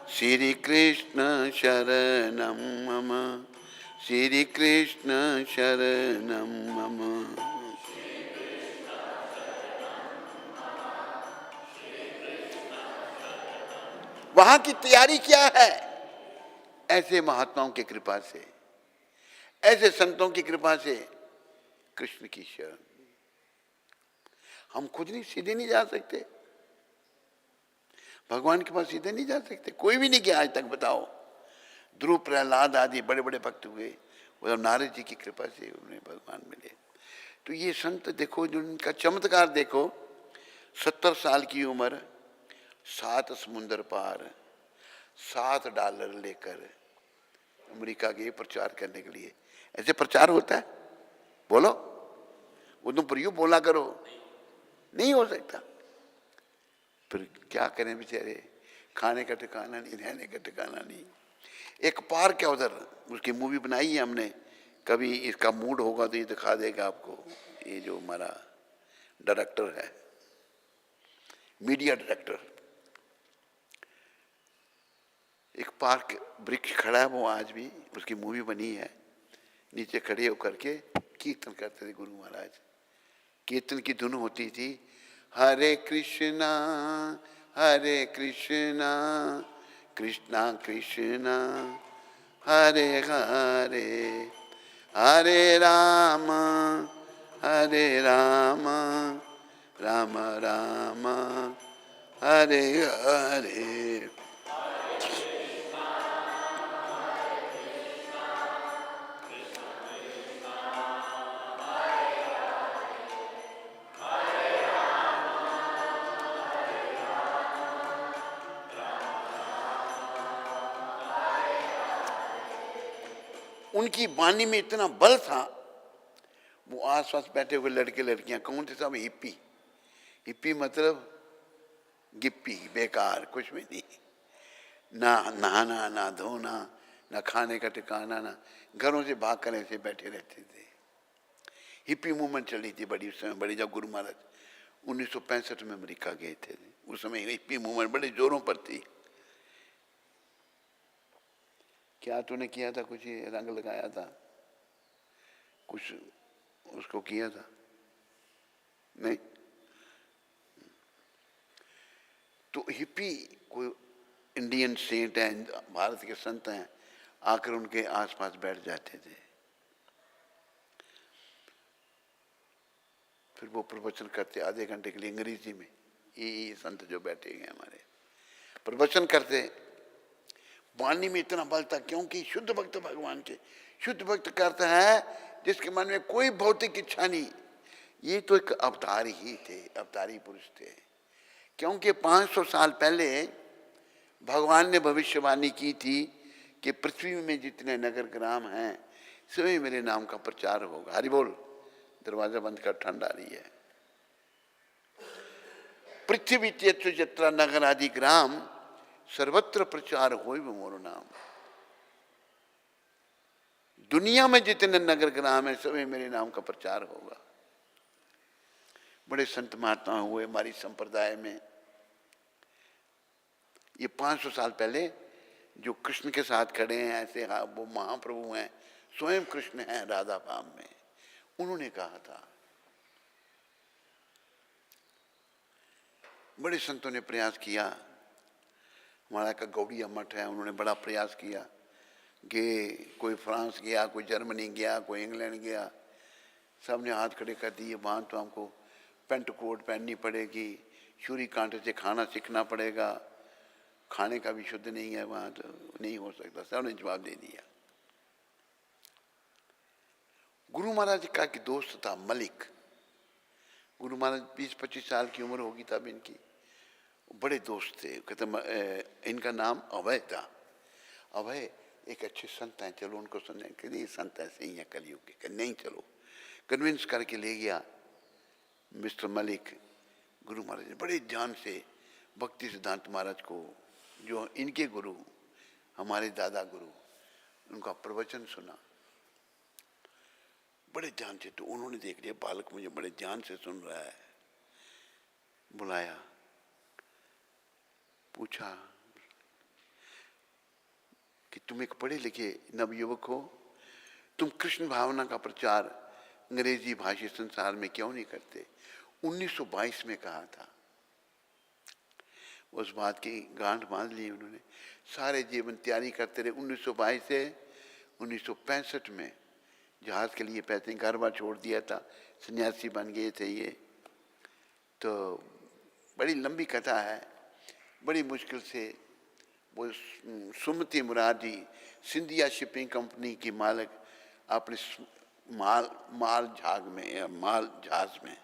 श्री कृष्ण शरणं मम, श्री कृष्ण शरणं मम। वहां की तैयारी क्या है? ऐसे महात्माओं की कृपा से, ऐसे संतों की कृपा से, कृष्ण की शरण। हम खुद नहीं, सीधे नहीं जा सकते भगवान के पास, सीधे नहीं जा सकते। कोई भी नहीं गया आज तक, बताओ। ध्रुव, प्रहलाद आदि बड़े बड़े भक्त हुए, वो नारद जी की कृपा से उन्हें भगवान मिले। तो ये संत देखो, जो उनका चमत्कार देखो। 70 साल की उम्र, 7 समुंदर पार, $7 लेकर अमेरिका गए प्रचार करने के लिए। ऐसे प्रचार होता है? बोलो, वो तुम प्रियो बोला करो, नहीं हो सकता। फिर क्या करें बेचारे, खाने का ठिकाना नहीं, रहने का ठिकाना नहीं। एक पार्क है उधर, उसकी मूवी बनाई है हमने, कभी इसका मूड होगा तो ये दिखा देगा आपको। ये जो हमारा डायरेक्टर है, मीडिया डायरेक्टर, एक पार्क वृक्ष खड़ा है, वो आज भी उसकी मूवी बनी है। नीचे खड़े होकर के कीर्तन करते थे गुरु महाराज। कीर्तन की धुन होती थी, हरे कृष्णा कृष्णा कृष्णा हरे हरे, हरे राम राम राम हरे हरे। उनकी वाणी में इतना बल था, वो आसपास बैठे हुए लड़के लड़कियां कौन थे? सब हिप्पी। हिप्पी मतलब गिप्पी, बेकार, कुछ भी नहीं, ना नहाना ना धोना, ना खाने का ठिकाना, ना घरों से भाग कर ऐसे बैठे रहते थे। हिप्पी मूवमेंट चली थी बड़ी उस समय, बड़ी, जब गुरु महाराज 1965 में अमेरिका गए थे, उस समय हिप्पी मूवमेंट बड़े जोरों पर थी। क्या तूने किया था? कुछ रंग लगाया था, कुछ उसको किया था? नहीं। तो हिप्पी कोई इंडियन सेंट हैं, भारत के संत हैं, आकर उनके आसपास बैठ जाते थे। फिर वो प्रवचन करते आधे घंटे के लिए अंग्रेजी में। ये संत जो बैठे हैं हमारे, प्रवचन करते, वाणी में इतना बल था, क्योंकि शुद्ध भक्त भगवान के, शुद्ध भक्त करता है जिसके मन में कोई भौतिक इच्छा नहीं। ये तो एक अवतार ही थे, अवतारी पुरुष थे। क्योंकि 500 साल पहले भगवान ने भविष्यवाणी की थी कि पृथ्वी में जितने नगर ग्राम हैं सभी मेरे नाम का प्रचार होगा। हरि बोल। दरवाजा बंद कर, ठंड आ रही है। पृथ्वी तीर्थ जत्रा नगर आदि ग्राम सर्वत्र प्रचार होय मोर नाम। दुनिया में जितने नगर ग्राम है सभी मेरे नाम का प्रचार होगा। बड़े संत महात्मा हुए हमारी संप्रदाय में। ये 500 साल पहले जो कृष्ण के साथ खड़े हैं ऐसे, हाँ, वो महाप्रभु हैं, स्वयं कृष्ण हैं राधा भाव में, उन्होंने कहा था। बड़े संतों ने प्रयास किया। हमारा का गौड़िया मठ है, उन्होंने बड़ा प्रयास किया कि कोई फ्रांस गया, कोई जर्मनी गया, कोई इंग्लैंड गया, सब ने हाथ खड़े कर दिए। वहाँ तो हमको पेंट कोट पहननी पड़ेगी, छुरी कांटे से खाना सीखना पड़ेगा, खाने का भी शुद्ध नहीं है वहाँ, तो नहीं हो सकता। सब ने जवाब दे दिया। गुरु महाराज का एक दोस्त था मलिक। गुरु महाराज 20-25 साल की उम्र होगी तब इनकी। बड़े दोस्त थे। कहते इनका नाम अभय था। अभय एक अच्छे संत हैं, चलो उनको सुनने के लिए। संत ऐसे ही हैं कलयुग के। नहीं, चलो। कन्विंस करके ले गया मिस्टर मलिक। गुरु महाराज ने बड़े ध्यान से भक्ति सिद्धांत महाराज को, जो इनके गुरु, हमारे दादा गुरु, उनका प्रवचन सुना बड़े ध्यान से। तो उन्होंने देख लिया बालक मुझे बड़े ध्यान से सुन रहा है। बुलाया, पूछा कि तुम एक पढ़े लिखे नवयुवक हो, तुम कृष्ण भावना का प्रचार अंग्रेजी भाषी संसार में क्यों नहीं करते? 1922 में कहा था। उस बात की गांठ बांध ली उन्होंने। सारे जीवन तैयारी करते रहे। 1922 से 1965 में जहाज के लिए पैसे, घर बार छोड़ दिया था, सन्यासी बन गए थे ये। तो बड़ी लंबी कथा है। बड़ी मुश्किल से वो सुमति मुरारी सिंधिया शिपिंग कंपनी की मालिक अपने माल जहाज में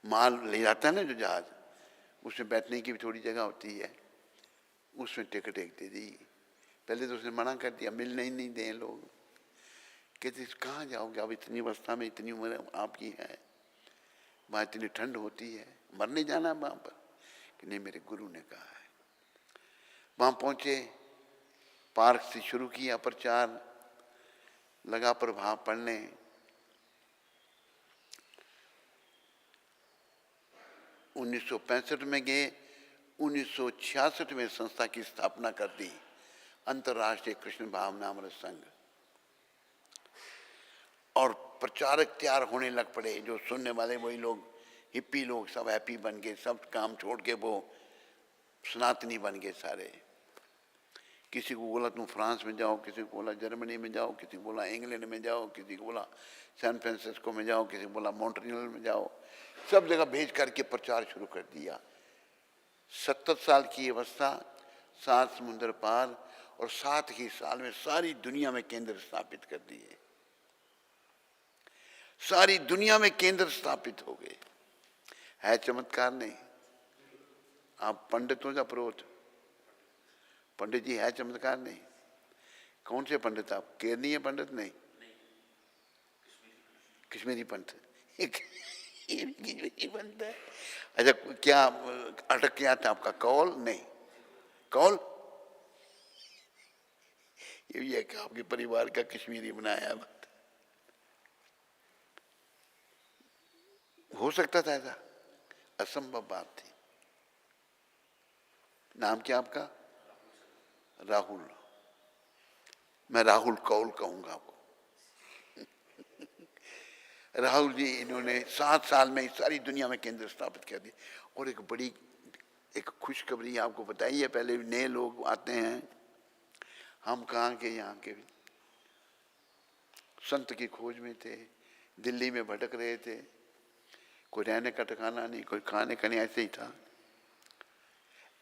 माल ले जाता है ना, जो जहाज, उसमें बैठने की भी थोड़ी जगह होती है, उसमें टिकट एक दे दी। पहले तो उसने मना कर दिया, मिलने ही नहीं दें लोग। कहते कहाँ जाओगे आप, इतनी अवस्था में, इतनी उम्र आपकी है, वहाँ इतनी ठंड होती है, मरने जाना वहाँ पर? कि नहीं, मेरे गुरु ने कहा है। वहाँ पहुँचे, पार्क से शुरू किया प्रचार, लगा प्रभाव पड़ने। 1965 में गए, 1966 में संस्था की स्थापना कर दी, अंतर्राष्ट्रीय कृष्ण भावनामृत संघ। और प्रचारक तैयार होने लग पड़े, जो सुनने वाले वही लोग, हिप्पी लोग सब हैप्पी बन गए, सब काम छोड़ के वो सनातनी बन गए सारे। किसी को बोला तुम फ्रांस में जाओ, किसी को बोला जर्मनी में जाओ, किसी को बोला इंग्लैंड में जाओ, किसी को बोला सैन फ्रांसिस्को में जाओ, किसी को बोला मॉन्ट्रियल में जाओ, सब जगह भेज करके प्रचार शुरू कर दिया। 70 साल की अवस्था, 7 समुद्र पार, और 7 ही साल में सारी दुनिया में केंद्र स्थापित कर दिए। सारी दुनिया में केंद्र स्थापित हो गए। है चमत्कार नहीं? आप पंडित हो या पुरोहित? पंडित जी, है चमत्कार नहीं? कौन से पंडित आप? केरलीय पंडित? नहीं, कश्मीरी पंडित। कश्मीरी पंडित है। अच्छा, क्या अटक गया था आपका? कौल? नहीं, कौल ये भी है कि आपके परिवार का कश्मीरी बनाया बात। हो सकता था ऐसा? असंभव बात थी। नाम क्या आपका? राहुल। मैं राहुल कौल कहूंगा आपको। राहुल जी, इन्होंने 7 साल में सारी दुनिया में केंद्र स्थापित कर दिया। और एक खुशखबरी आपको बताई है, पहले नए लोग आते हैं, हम कहाँ के, यहाँ के संत की खोज में थे, दिल्ली में भटक रहे थे, कोई रहने का ठिकाना नहीं, कोई खाने का नहीं, ऐसे ही था।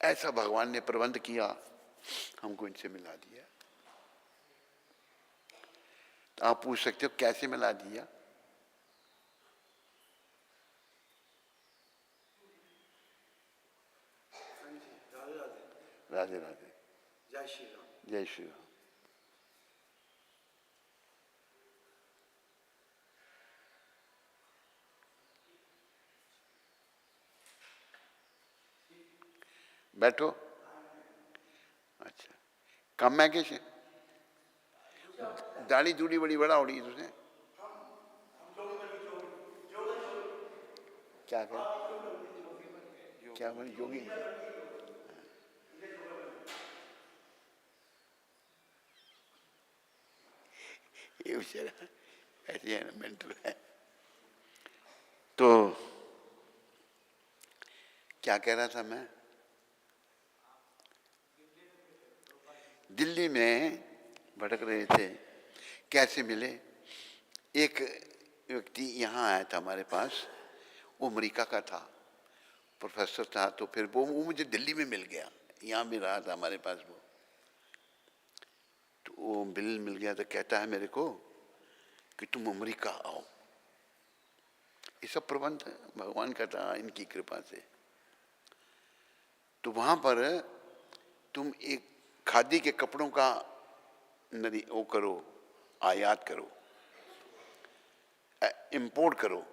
ऐसा भगवान ने प्रबंध किया, हमको इनसे मिला दिया। तो आप पूछ सकते हो कैसे मिला दिया? राधे राधे। जय श्री राम। जय श्री राम। बैठो। अच्छा, कम है कैसे? दाढ़ी दूढ़ी बड़ी बड़ा उड़ी तुझे? क्या कर, क्या बनी? जोगी? ये बेचारा ऐसे है ना, मेंटल है। तो क्या कह रहा था मैं? दिल्ली में भटक रहे थे, कैसे मिले? एक व्यक्ति यहाँ आया था हमारे पास, वो अमेरिका का था, प्रोफेसर था। तो फिर वो मुझे दिल्ली में मिल गया, यहाँ भी रहा था हमारे पास वो। तो वो मिल गया तो कहता है मेरे को कि तुम अमेरिका आओ। ये सब प्रबंध भगवान का था, इनकी कृपा से। तो वहाँ पर तुम एक खादी के कपड़ों का वो करो, आयात करो, इंपोर्ट करो,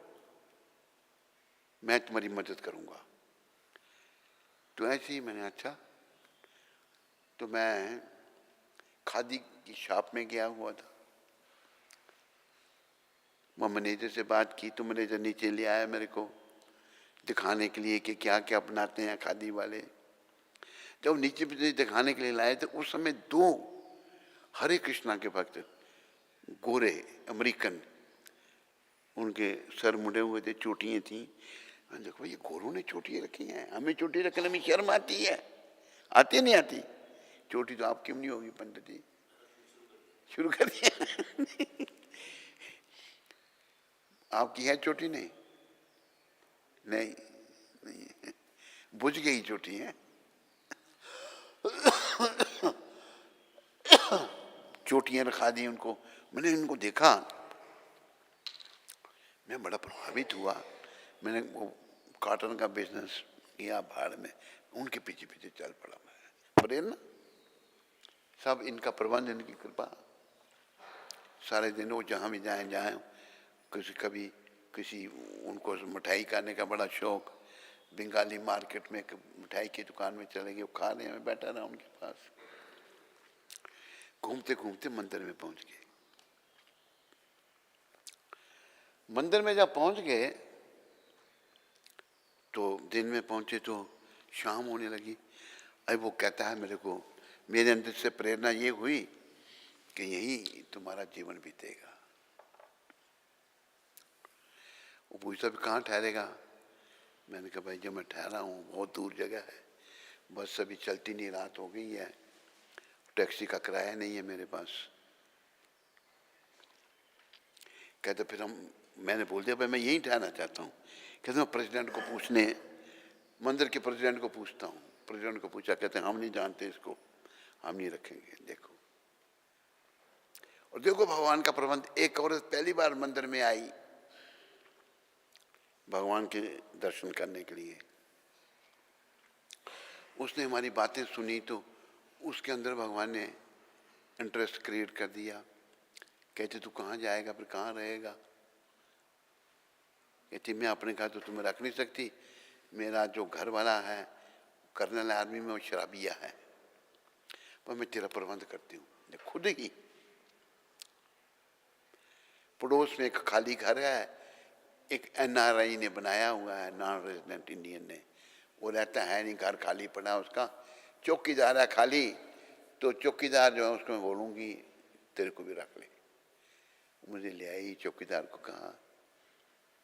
मैं तुम्हारी मदद करूँगा। तो ऐसे ही मैंने, अच्छा। तो मैं खादी की शॉप में गया हुआ था, वहाँ मैनेजर से बात की, तो मैनेजर नीचे ले आया मेरे को दिखाने के लिए कि क्या क्या अपनाते हैं खादी वाले। जब नीचे दिखाने के लिए लाए तो उस समय 2 हरे कृष्णा के भक्त, गोरे अमेरिकन, उनके सर मुड़े हुए थे, चोटियाँ थी। देखो ये गोरों ने चोटियाँ रखी हैं, हमें चोटी रखने में शर्म आती है? आती नहीं आती? चोटी तो आप क्यों नहीं होगी पंडित जी? शुरू कर दिया। आपकी है चोटी? नहीं, नहीं, नहीं, बुझ गई चोटी है। चोटियां रखा दी उनको। मैंने इनको देखा, मैं बड़ा प्रभावित हुआ। मैंने वो कॉटन का बिजनेस किया भाड़ में, उनके पीछे पीछे चल पड़ा मैं। प्रेरणा सब इनका प्रबंध, इनकी कृपा। सारे दिन वो जहाँ भी जाएं, कभी किसी उनको मिठाई खाने का बड़ा शौक, बंगाली मार्केट में एक मिठाई की दुकान में चले गए, वो खा रहे हैं, मैं बैठा रहा उनके पास। घूमते घूमते मंदिर में पहुंच गए। मंदिर में जब पहुंच गए तो दिन में पहुंचे तो शाम होने लगी। अब वो कहता है मेरे को, मेरे अंदर से प्रेरणा ये हुई कि यही तुम्हारा जीवन बीतेगा। वो पूछता भी कहाँ ठहरेगा? मैंने कहा भाई जब मैं ठहरा हूँ बहुत दूर जगह है, बस अभी चलती नहीं, रात हो गई है, टैक्सी का किराया नहीं है मेरे पास। कहते फिर मैंने बोल दिया भाई मैं यहीं ठहरना चाहता हूँ। कहते मैं प्रेसिडेंट को पूछने, मंदिर के प्रेसिडेंट को पूछता हूँ। प्रेसिडेंट को पूछा, कहते हम नहीं जानते इसको, हम नहीं रखेंगे। देखो, और देखो भगवान का प्रबंध। एक औरत पहली बार मंदिर में आई भगवान के दर्शन करने के लिए, उसने हमारी बातें सुनी तो उसके अंदर भगवान ने इंटरेस्ट क्रिएट कर दिया। कहते तू कहाँ जाएगा, फिर कहाँ रहेगा? कहती मैं अपने घर तो तुम्हें रख नहीं सकती, मेरा जो घर वाला है कर्नल आर्मी में, वो शराबिया है, पर मैं तेरा प्रबंध करती हूँ। खुद ही पड़ोस में एक खाली घर है, एक एनआरआई ने बनाया हुआ है, नॉन रेजिडेंट इंडियन ने, वो रहता है नहीं, घर खाली पड़ा उसका, चौकीदार है खाली, तो चौकीदार जो है उसको मैं बोलूँगी तेरे को भी रख ले। मुझे ले आई, चौकीदार को कहा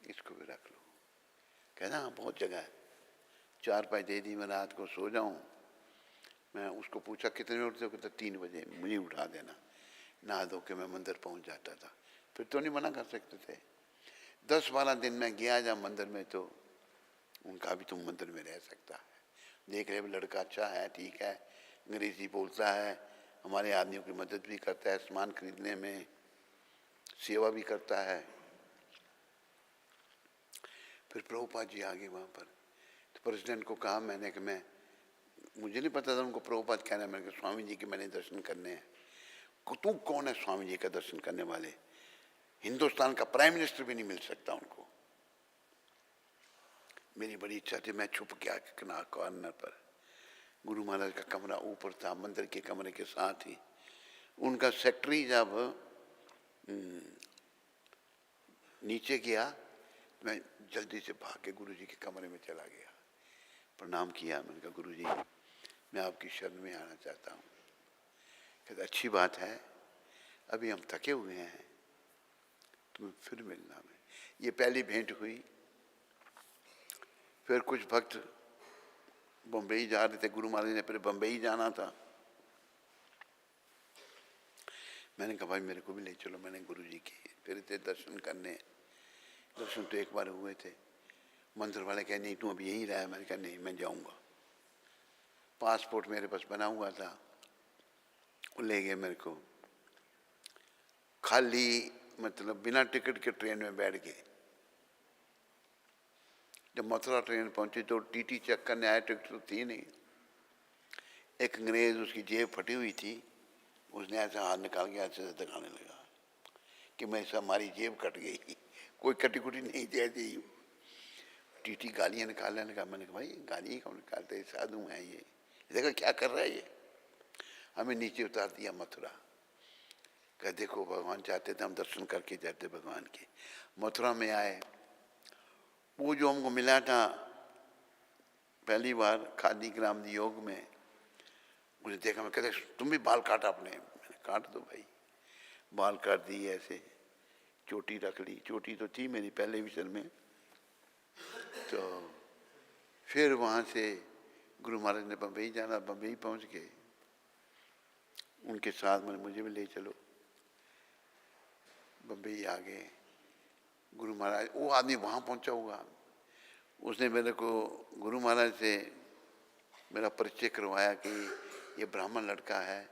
इसको भी रख लो। कहना हाँ बहुत जगह है, 4 दे दी, मैं रात को सो जाऊँ। मैं उसको पूछा कितने बजे उठते हो? कहता 3 बजे, मुझे उठा देना। नहा धो के मैं मंदिर पहुँच जाता था, फिर तो नहीं मना कर सकते थे। 10-12 दिन में गया जब मंदिर में, तो उनका भी तुम मंदिर में रह सकता है, देख रहे लड़का अच्छा है, ठीक है, अंग्रेजी बोलता है, हमारे आदमियों की मदद भी करता है, सामान खरीदने में सेवा भी करता है। फिर प्रभुपाद जी आ गए वहाँ पर, तो प्रेसिडेंट को कहा मैंने कि मैं, मुझे नहीं पता था उनको प्रभुपाद कहना है, मैंने कहा स्वामी जी के मैंने दर्शन करने हैं। तू कौन है स्वामी जी का दर्शन करने वाले? हिंदुस्तान का प्राइम मिनिस्टर भी नहीं मिल सकता उनको। मेरी बड़ी इच्छा थी, मैं छुप के आके कॉर्नर पर, गुरु महाराज का कमरा ऊपर था, मंदिर के कमरे के साथ ही उनका सेक्रेटरी जब नीचे गया, मैं जल्दी से भाग के गुरु जी के कमरे में चला गया, प्रणाम किया। मैंने कहा गुरु जी मैं आपकी शरण में आना चाहता हूँ। कहते अच्छी बात है, अभी हम थके हुए हैं, तुम्हें फिर मिलना में। ये पहली भेंट हुई। फिर कुछ भक्त बम्बई जा रहे थे, गुरु महाराज ने फिर बम्बई जाना था। मैंने कहा भाई मेरे को भी ले चलो। मैंने गुरु जी के फिर थे दर्शन करने। दर्शन तो एक बार हुए थे। मंदिर वाले कहे नहीं तू अभी यहीं रहा। मैंने कहा नहीं मैं जाऊंगा। पासपोर्ट मेरे पास बना हुआ था, वो ले गए मेरे को, खाली मतलब बिना टिकट के ट्रेन में बैठ गए। जब मथुरा ट्रेन पहुंची तो टीटी चेक करने आए, टिकट तो थी नहीं। एक अंग्रेज, उसकी जेब फटी हुई थी, उसने ऐसा हाथ निकाल के ऐसे दिखाने लगा कि मैं ऐसा हमारी जेब कट गई, कोई कटी कुटी नहीं जैसी। टीटी गालियाँ निकालने लगा। मैंने कहा भाई गालियाँ कौन निकालते, साधु हैं ये, देखो क्या कर रहा है ये। हमें नीचे उतार दिया मथुरा। कह देखो भगवान चाहते थे हम दर्शन करके जाते भगवान के। मथुरा में आए, वो जो हमको मिला था पहली बार खादी ग्राम योग में, मुझे देखा, मैं कहते तुम भी बाल काटा अपने। मैंने काट दो भाई। बाल काट दिए, ऐसे चोटी रख ली। चोटी तो थी मेरी पहले भी सर में। तो फिर वहाँ से गुरु महाराज ने बम्बई जाना, बम्बई पहुँच गए। उनके साथ मैंने, मुझे भी ले चलो। बम्बई आ गए। गुरु महाराज, वो आदमी वहाँ पहुँचा हुआ, उसने मेरे को गुरु महाराज से मेरा परिचय करवाया कि ये ब्राह्मण लड़का है।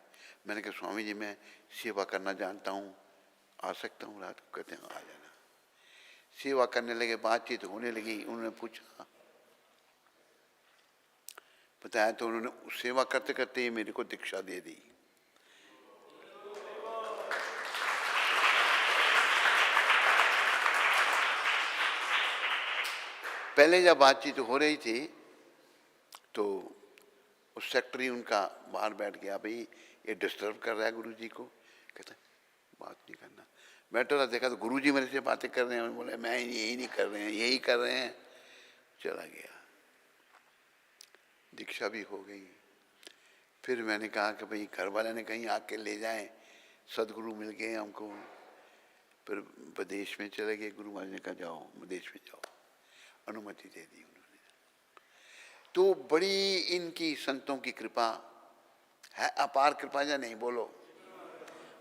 मैंने कहा स्वामी जी मैं सेवा करना जानता हूँ, आ सकता हूँ रात को? कहते हैं आ जाना। सेवा करने लगे, बातचीत होने लगी। उन्होंने पूछा, बताया, तो उन्होंने सेवा करते करते ही मेरे को दीक्षा दे दी। पहले जब बातचीत हो रही थी तो उस सेक्रेटरी उनका बाहर बैठ गया, भाई ये डिस्टर्ब कर रहा है गुरुजी को। कहता बात नहीं करना। बैठा रहा, देखा तो गुरुजी मेरे से बातें कर रहे हैं। बोले मैं यही नहीं कर रहे हैं, यही कर रहे हैं। चला गया, दीक्षा भी हो गई। फिर मैंने कहा कि भाई घर वाले ने कहीं आके ले जाएं, सदगुरु मिल गए हमको। फिर विदेश में चले गए। गुरु महाराज ने कहा जाओ विदेश में जाओ, अनुमति दे दी उन्होंने। तो बड़ी इनकी संतों की कृपा है, अपार कृपा या नहीं बोलो।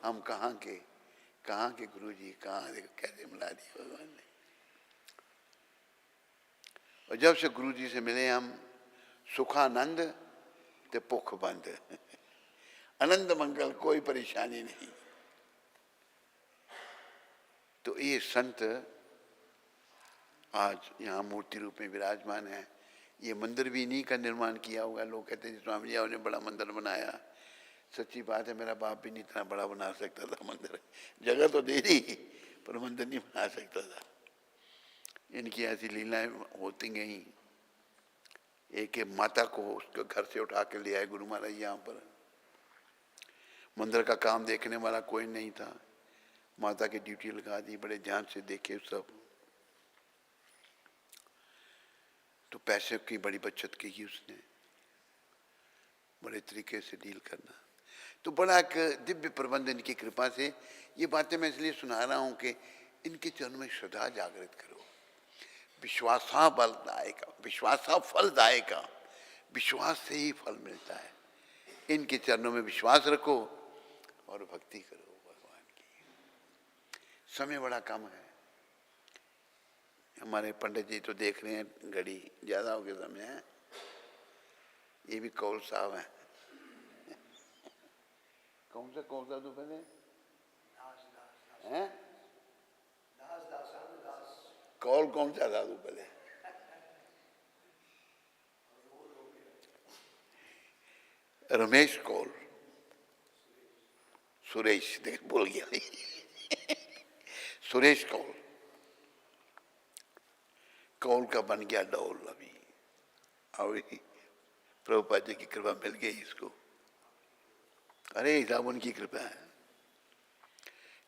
हम कहाँ के गुरुजी, कहाँ कैसे मिला दिए भगवान ने। और जब से गुरुजी से मिले हम, सुखानंद ते भुख बंद, आनंद मंगल, कोई परेशानी नहीं। तो ये संत आज यहाँ मूर्ति रूप में विराजमान है। ये मंदिर भी इन्हीं का निर्माण किया हुआ है। लोग कहते हैं स्वामी जी ने बड़ा मंदिर बनाया। सच्ची बात है, मेरा बाप भी नहीं इतना बड़ा बना सकता था मंदिर। जगह तो दे दी पर मंदिर नहीं बना सकता था। इनकी ऐसी लीलाएं होती गई। एक माता को उसके घर से उठा के ले आए गुरु महाराज यहाँ पर। मंदिर का काम देखने वाला कोई नहीं था, माता की ड्यूटी लगा दी, बड़े ध्यान से देखे सब। तो पैसे की बड़ी बचत की उसने, बड़े तरीके से डील करना। तो बड़ा एक दिव्य प्रबंध इनकी कृपा से। ये बातें मैं इसलिए सुना रहा हूँ कि इनके चरणों में श्रद्धा जागृत करो। विश्वासा बलदायक, विश्वासा फलदायक, विश्वास से ही फल मिलता है। इनके चरणों में विश्वास रखो और भक्ति करो भगवान की। समय बड़ा कम है। हमारे पंडित जी तो देख रहे हैं घड़ी ज्यादा हो गया समय है। ये भी कौल साहब है। कौन सा तो पहले हैं? कौल कौन सा था तू पहले? रमेश कौल, सुरेश, देख बोल गया सुरेश कौल। कौल का बन गया डौल। अभी प्रभुपाद जी की कृपा मिल गई इसको। अरे साहब उनकी कृपा है।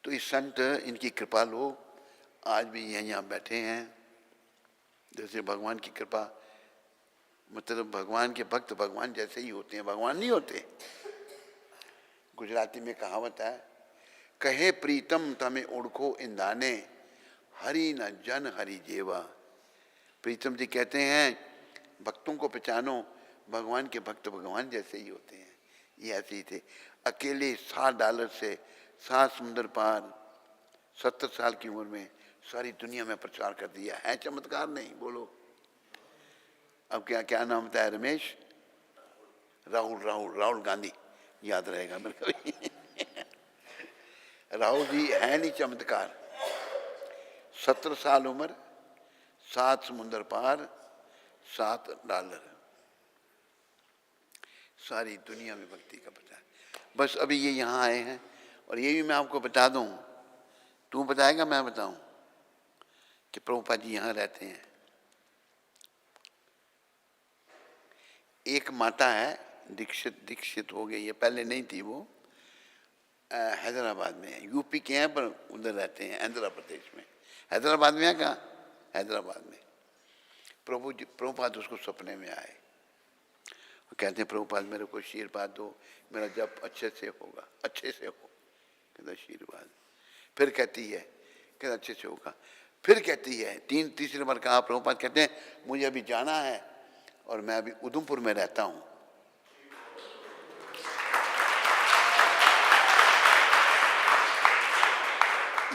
तो इस संत इनकी कृपा लोग आज भी यहाँ बैठे हैं। जैसे भगवान की कृपा, मतलब भगवान के भक्त भगवान जैसे ही होते हैं, भगवान नहीं होते। गुजराती में कहावत है, कहे प्रीतम तमें ओढ़खो इंदाने, हरि न जन हरि जेवा। प्रीतम जी कहते हैं भक्तों को पहचानो, भगवान के भक्त भगवान जैसे ही होते हैं। ये ऐसे ही थे। अकेले $7 से 7 समुंदर पार 70 साल की उम्र में सारी दुनिया में प्रचार कर दिया है। चमत्कार नहीं बोलो। अब क्या नाम होता है? रमेश राहुल गांधी, याद रहेगा मेरे को। राहुल जी है नहीं चमत्कार। 70 साल उम्र, 7 समुंदर पार, $7। सारी दुनिया में भक्ति का प्रचार। बस अभी ये यहाँ आए हैं। और ये भी मैं आपको बता दूं, तू बताएगा मैं बताऊं, कि प्रभुपाद जी यहाँ रहते हैं। एक माता है, दीक्षित हो गई है, पहले नहीं थी वो, हैदराबाद में है। यूपी के हैं पर उधर रहते हैं, आंध्र प्रदेश में। हैदराबाद में है कहाँ? हैदराबाद में। प्रभुपाद उसको सपने में आए। वो कहते हैं प्रभुपाद मेरे को आशीर्वाद दो, मेरा जप अच्छे से होगा, अच्छे से हो। कहता आशीर्वाद। फिर कहती है, कहता अच्छे से होगा। फिर कहती है, तीसरी बार कहा। प्रभुपाद कहते हैं मुझे अभी जाना है और मैं अभी उधमपुर में रहता हूँ।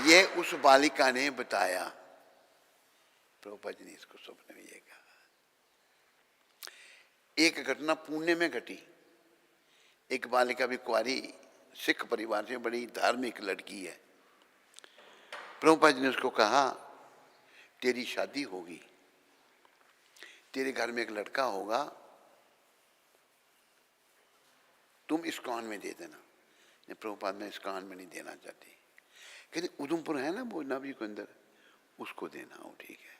ये उस बालिका ने बताया। प्रभुपाद जी ने इसको सपने में ये कहा। एक घटना पुणे में घटी। एक बालिका भी कुंवारी, सिख परिवार से, बड़ी धार्मिक लड़की है। प्रभुपाद जी ने उसको कहा तेरी शादी होगी, तेरे घर में एक लड़का होगा, तुम इस्कॉन में दे देना। प्रभुपाद मैं इस्कॉन में नहीं देना चाहती। कहते उधमपुर है ना वो नाभी के अंदर, उसको देना हो। ठीक है।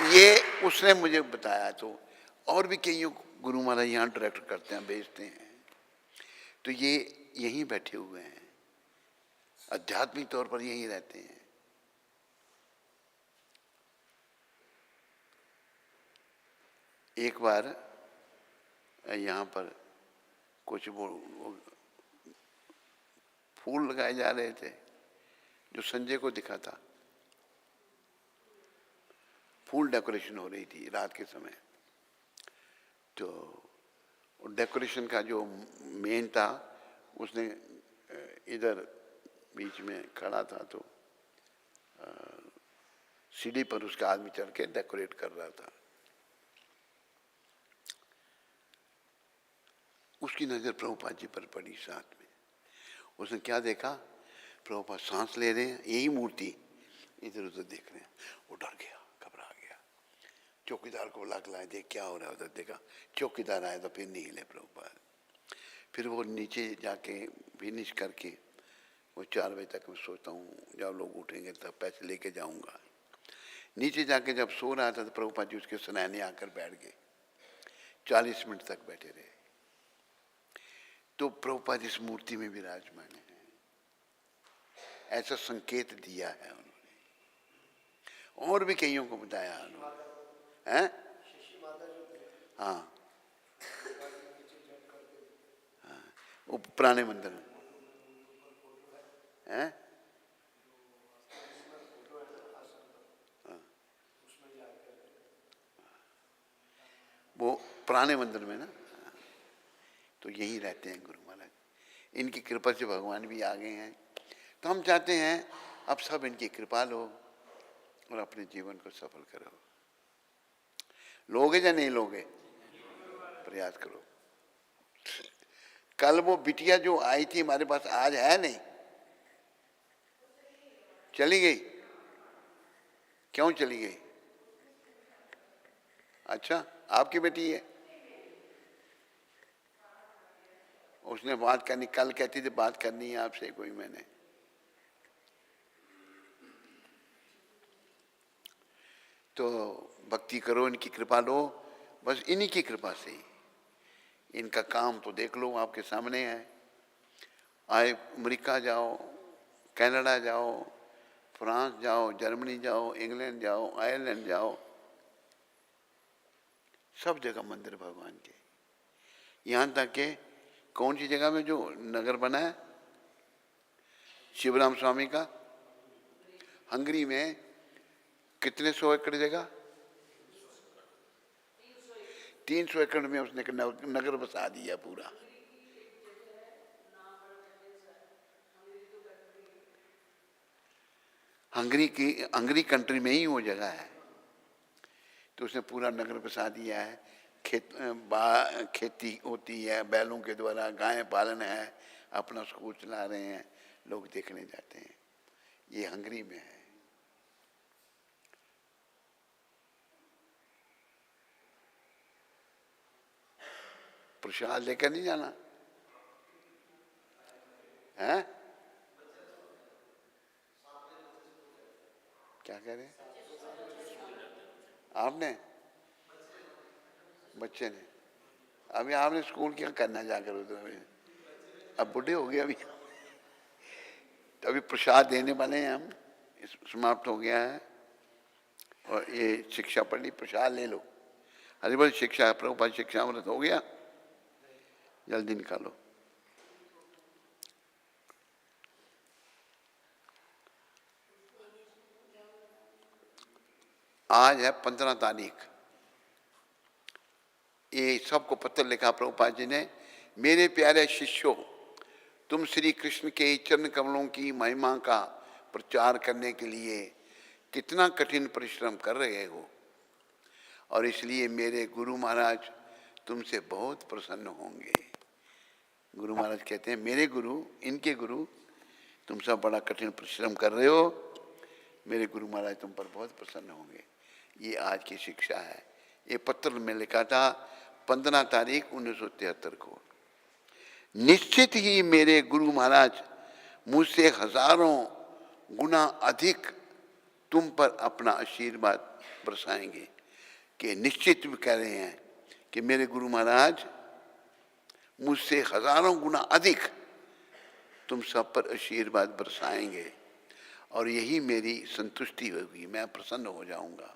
ये उसने मुझे बताया। तो और भी कईयों गुरु महाराज यहाँ डायरेक्ट करते हैं, भेजते हैं। तो ये यहीं बैठे हुए हैं, आध्यात्मिक तौर पर यहीं रहते हैं। एक बार यहाँ पर कुछ वो फूल लगाए जा रहे थे जो संजय को दिखा था। फूल डेकोरेशन हो रही थी रात के समय। तो डेकोरेशन का जो मेन था उसने इधर बीच में खड़ा था, तो सीढ़ी पर उसका आदमी चढ़ के डेकोरेट कर रहा था। उसकी नजर प्रभुपाद जी पर पड़ी साथ में। उसने क्या देखा, प्रभुपाद सांस ले रहे हैं, यही मूर्ति इधर उधर देख रहे हैं। वो डर गया, घबरा गया, चौकीदार को बुला के लाए, देख क्या हो रहा है। उधर देखा चौकीदार आया तो फिर नहीं हिले प्रभुपाद। फिर वो नीचे जाके फिनिश करके वो 4 बजे तक मैं सोचता हूँ जब लोग उठेंगे तब पैसे लेके जाऊंगा। नीचे जाके जब सो रहा था तो प्रभुपाद जी उसके सनाने आकर बैठ गए। 40 मिनट तक बैठे रहे। तो प्रभुपाद इस मूर्ति में विराजमान है, ऐसा संकेत दिया है उन्होंने। और भी कईयों को बताया उन्होंने, हैं? हाँ, वो पुराने मंदिर में हैं? वो पुराने मंदिर में ना। तो यही रहते हैं गुरु महाराज। इनकी कृपा से भगवान भी आ गए हैं। तो हम चाहते हैं अब सब इनकी कृपा लो और अपने जीवन को सफल करो। लोगे या नहीं लोगे? प्रयास करो। कल वो बिटिया जो आई थी हमारे पास, आज है नहीं, चली गई। क्यों चली गई? अच्छा, आपकी बेटी है? उसने बात करनी, कल कहती थी बात करनी है आपसे कोई। मैंने तो भक्ति करो, इनकी कृपा लो, बस इन्हीं की कृपा से ही। इनका काम तो देख लो, आपके सामने है। आए अमेरिका जाओ, कनाडा जाओ, फ्रांस जाओ, जर्मनी जाओ, इंग्लैंड जाओ, आयरलैंड जाओ, सब जगह मंदिर भगवान के। यहाँ तक के कौन सी जगह में जो नगर बना है शिवराम स्वामी का, हंगरी में, कितने 100 एकड़ जगह? 300 एकड़ में उसने नगर बसा दिया पूरा। हंगरी कंट्री में ही वो जगह है। तो उसने पूरा नगर बसा दिया है। खेती होती है बैलों के द्वारा, गाय पालन है, अपना स्कूल चला रहे हैं, लोग देखने जाते हैं। ये हंगरी में है। प्रसाद लेकर नहीं जाना है? क्या कह रहे हैं आपने? बच्चे ने? अभी आपने स्कूल क्या करना जाकर उधर? अब बुढ़े हो गए अभी। तो अभी प्रसाद देने वाले हैं हम। समाप्त हो गया है और ये शिक्षा पढ़ ली, प्रसाद ले लो। अरे बोल शिक्षा, प्रभुपाद शिक्षा अमृत हो गया, जल्दी निकालो। आज है 15 तारीख। ये सबको पत्र लिखा प्रभुपाद जी ने। मेरे प्यारे शिष्यों, तुम श्री कृष्ण के चरण कमलों की महिमा का प्रचार करने के लिए कितना कठिन परिश्रम कर रहे हो, और इसलिए मेरे गुरु महाराज तुमसे बहुत प्रसन्न होंगे। गुरु महाराज कहते हैं मेरे गुरु, इनके गुरु, तुम सब बड़ा कठिन परिश्रम कर रहे हो, मेरे गुरु महाराज तुम पर बहुत प्रसन्न होंगे। ये आज की शिक्षा है। ये पत्र में लिखा था 15 तारीख 1973 को। निश्चित ही मेरे गुरु महाराज मुझसे हजारों गुना अधिक तुम पर अपना आशीर्वाद बरसाएंगे। कि निश्चित भी कह रहे हैं कि मेरे गुरु महाराज मुझसे हजारों गुना अधिक तुम सब पर आशीर्वाद बरसाएंगे और यही मेरी संतुष्टि होगी, मैं प्रसन्न हो जाऊंगा।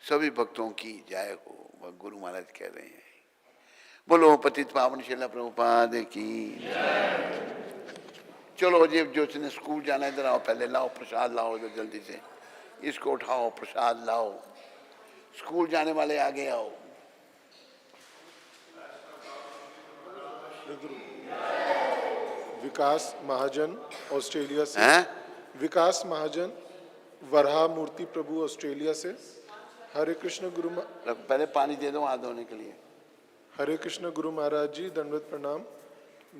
सभी भक्तों की जय हो, वह गुरु महाराज कह रहे हैं। बोलो पतित पावन श्रील प्रभुपाद की। चलो जी, जो जिसने स्कूल जाना इधर आओ, पहले लाओ प्रसाद लाओ, जो जल्दी से इसको उठाओ, प्रसाद लाओ। स्कूल जाने वाले आगे आओ। विकास महाजन ऑस्ट्रेलिया से। हैं? विकास महाजन वराह मूर्ति प्रभु ऑस्ट्रेलिया से। हरे कृष्ण पहले पानी दे दो हाथ धोने के लिए। हरे कृष्ण गुरु महाराज जी, दंडवत प्रणाम।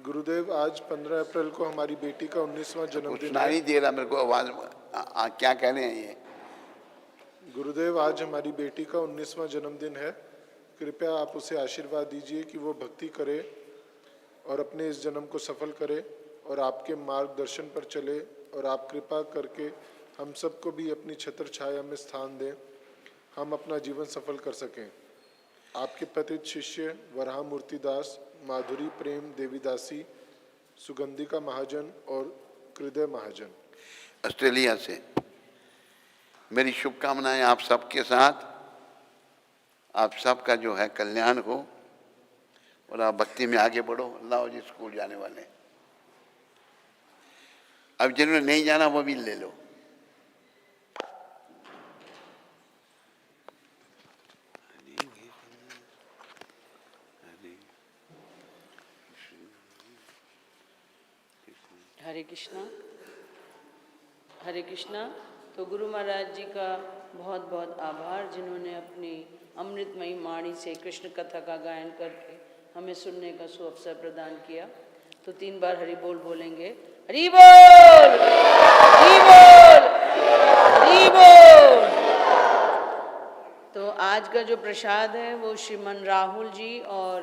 गुरुदेव, आज 15 अप्रैल को हमारी बेटी का 19वां जन्मदिन सुनाई नहीं दे रहा मेरे को आवाज। क्या कह रहे हैं ये? गुरुदेव, आज हमारी बेटी का 19वां जन्मदिन है। कृपया आप उसे आशीर्वाद दीजिए कि वो भक्ति करे और अपने इस जन्म को सफल करे और आपके मार्गदर्शन पर चले, और आप कृपा करके हम सबको भी अपनी छत्र छाया में स्थान दें, हम अपना जीवन सफल कर सकें। आपके पतित शिष्य वराह मूर्तिदास, माधुरी प्रेम देवीदासी, सुगंधिका महाजन और हृदय महाजन। ऑस्ट्रेलिया से मेरी शुभकामनाएं आप सबके साथ। आप सबका जो है कल्याण हो और आप भक्ति में आगे बढ़ो। लाओ जी स्कूल जाने वाले। अब जिन्होंने नहीं जाना वो भी ले लो। हरे कृष्णा, हरे कृष्णा। तो गुरु महाराज जी का बहुत बहुत आभार, जिन्होंने अपनी अमृतमयी वाणी से कृष्ण कथा का गायन करके हमें सुनने का सुअवसर प्रदान किया। तो 3 बार हरि बोल बोलेंगे। हरि बोल, हरि बोल, हरि बोल। तो आज का जो प्रसाद है वो श्रीमान राहुल जी और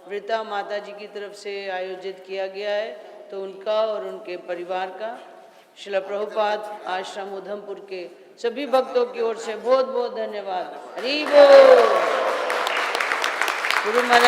वृता माता जी की तरफ से आयोजित किया गया है। तो उनका और उनके परिवार का श्रील प्रभुपाद आश्रम उधमपुर के सभी भक्तों की ओर से बहुत बहुत धन्यवाद। हरि बोल। गुरु महाराज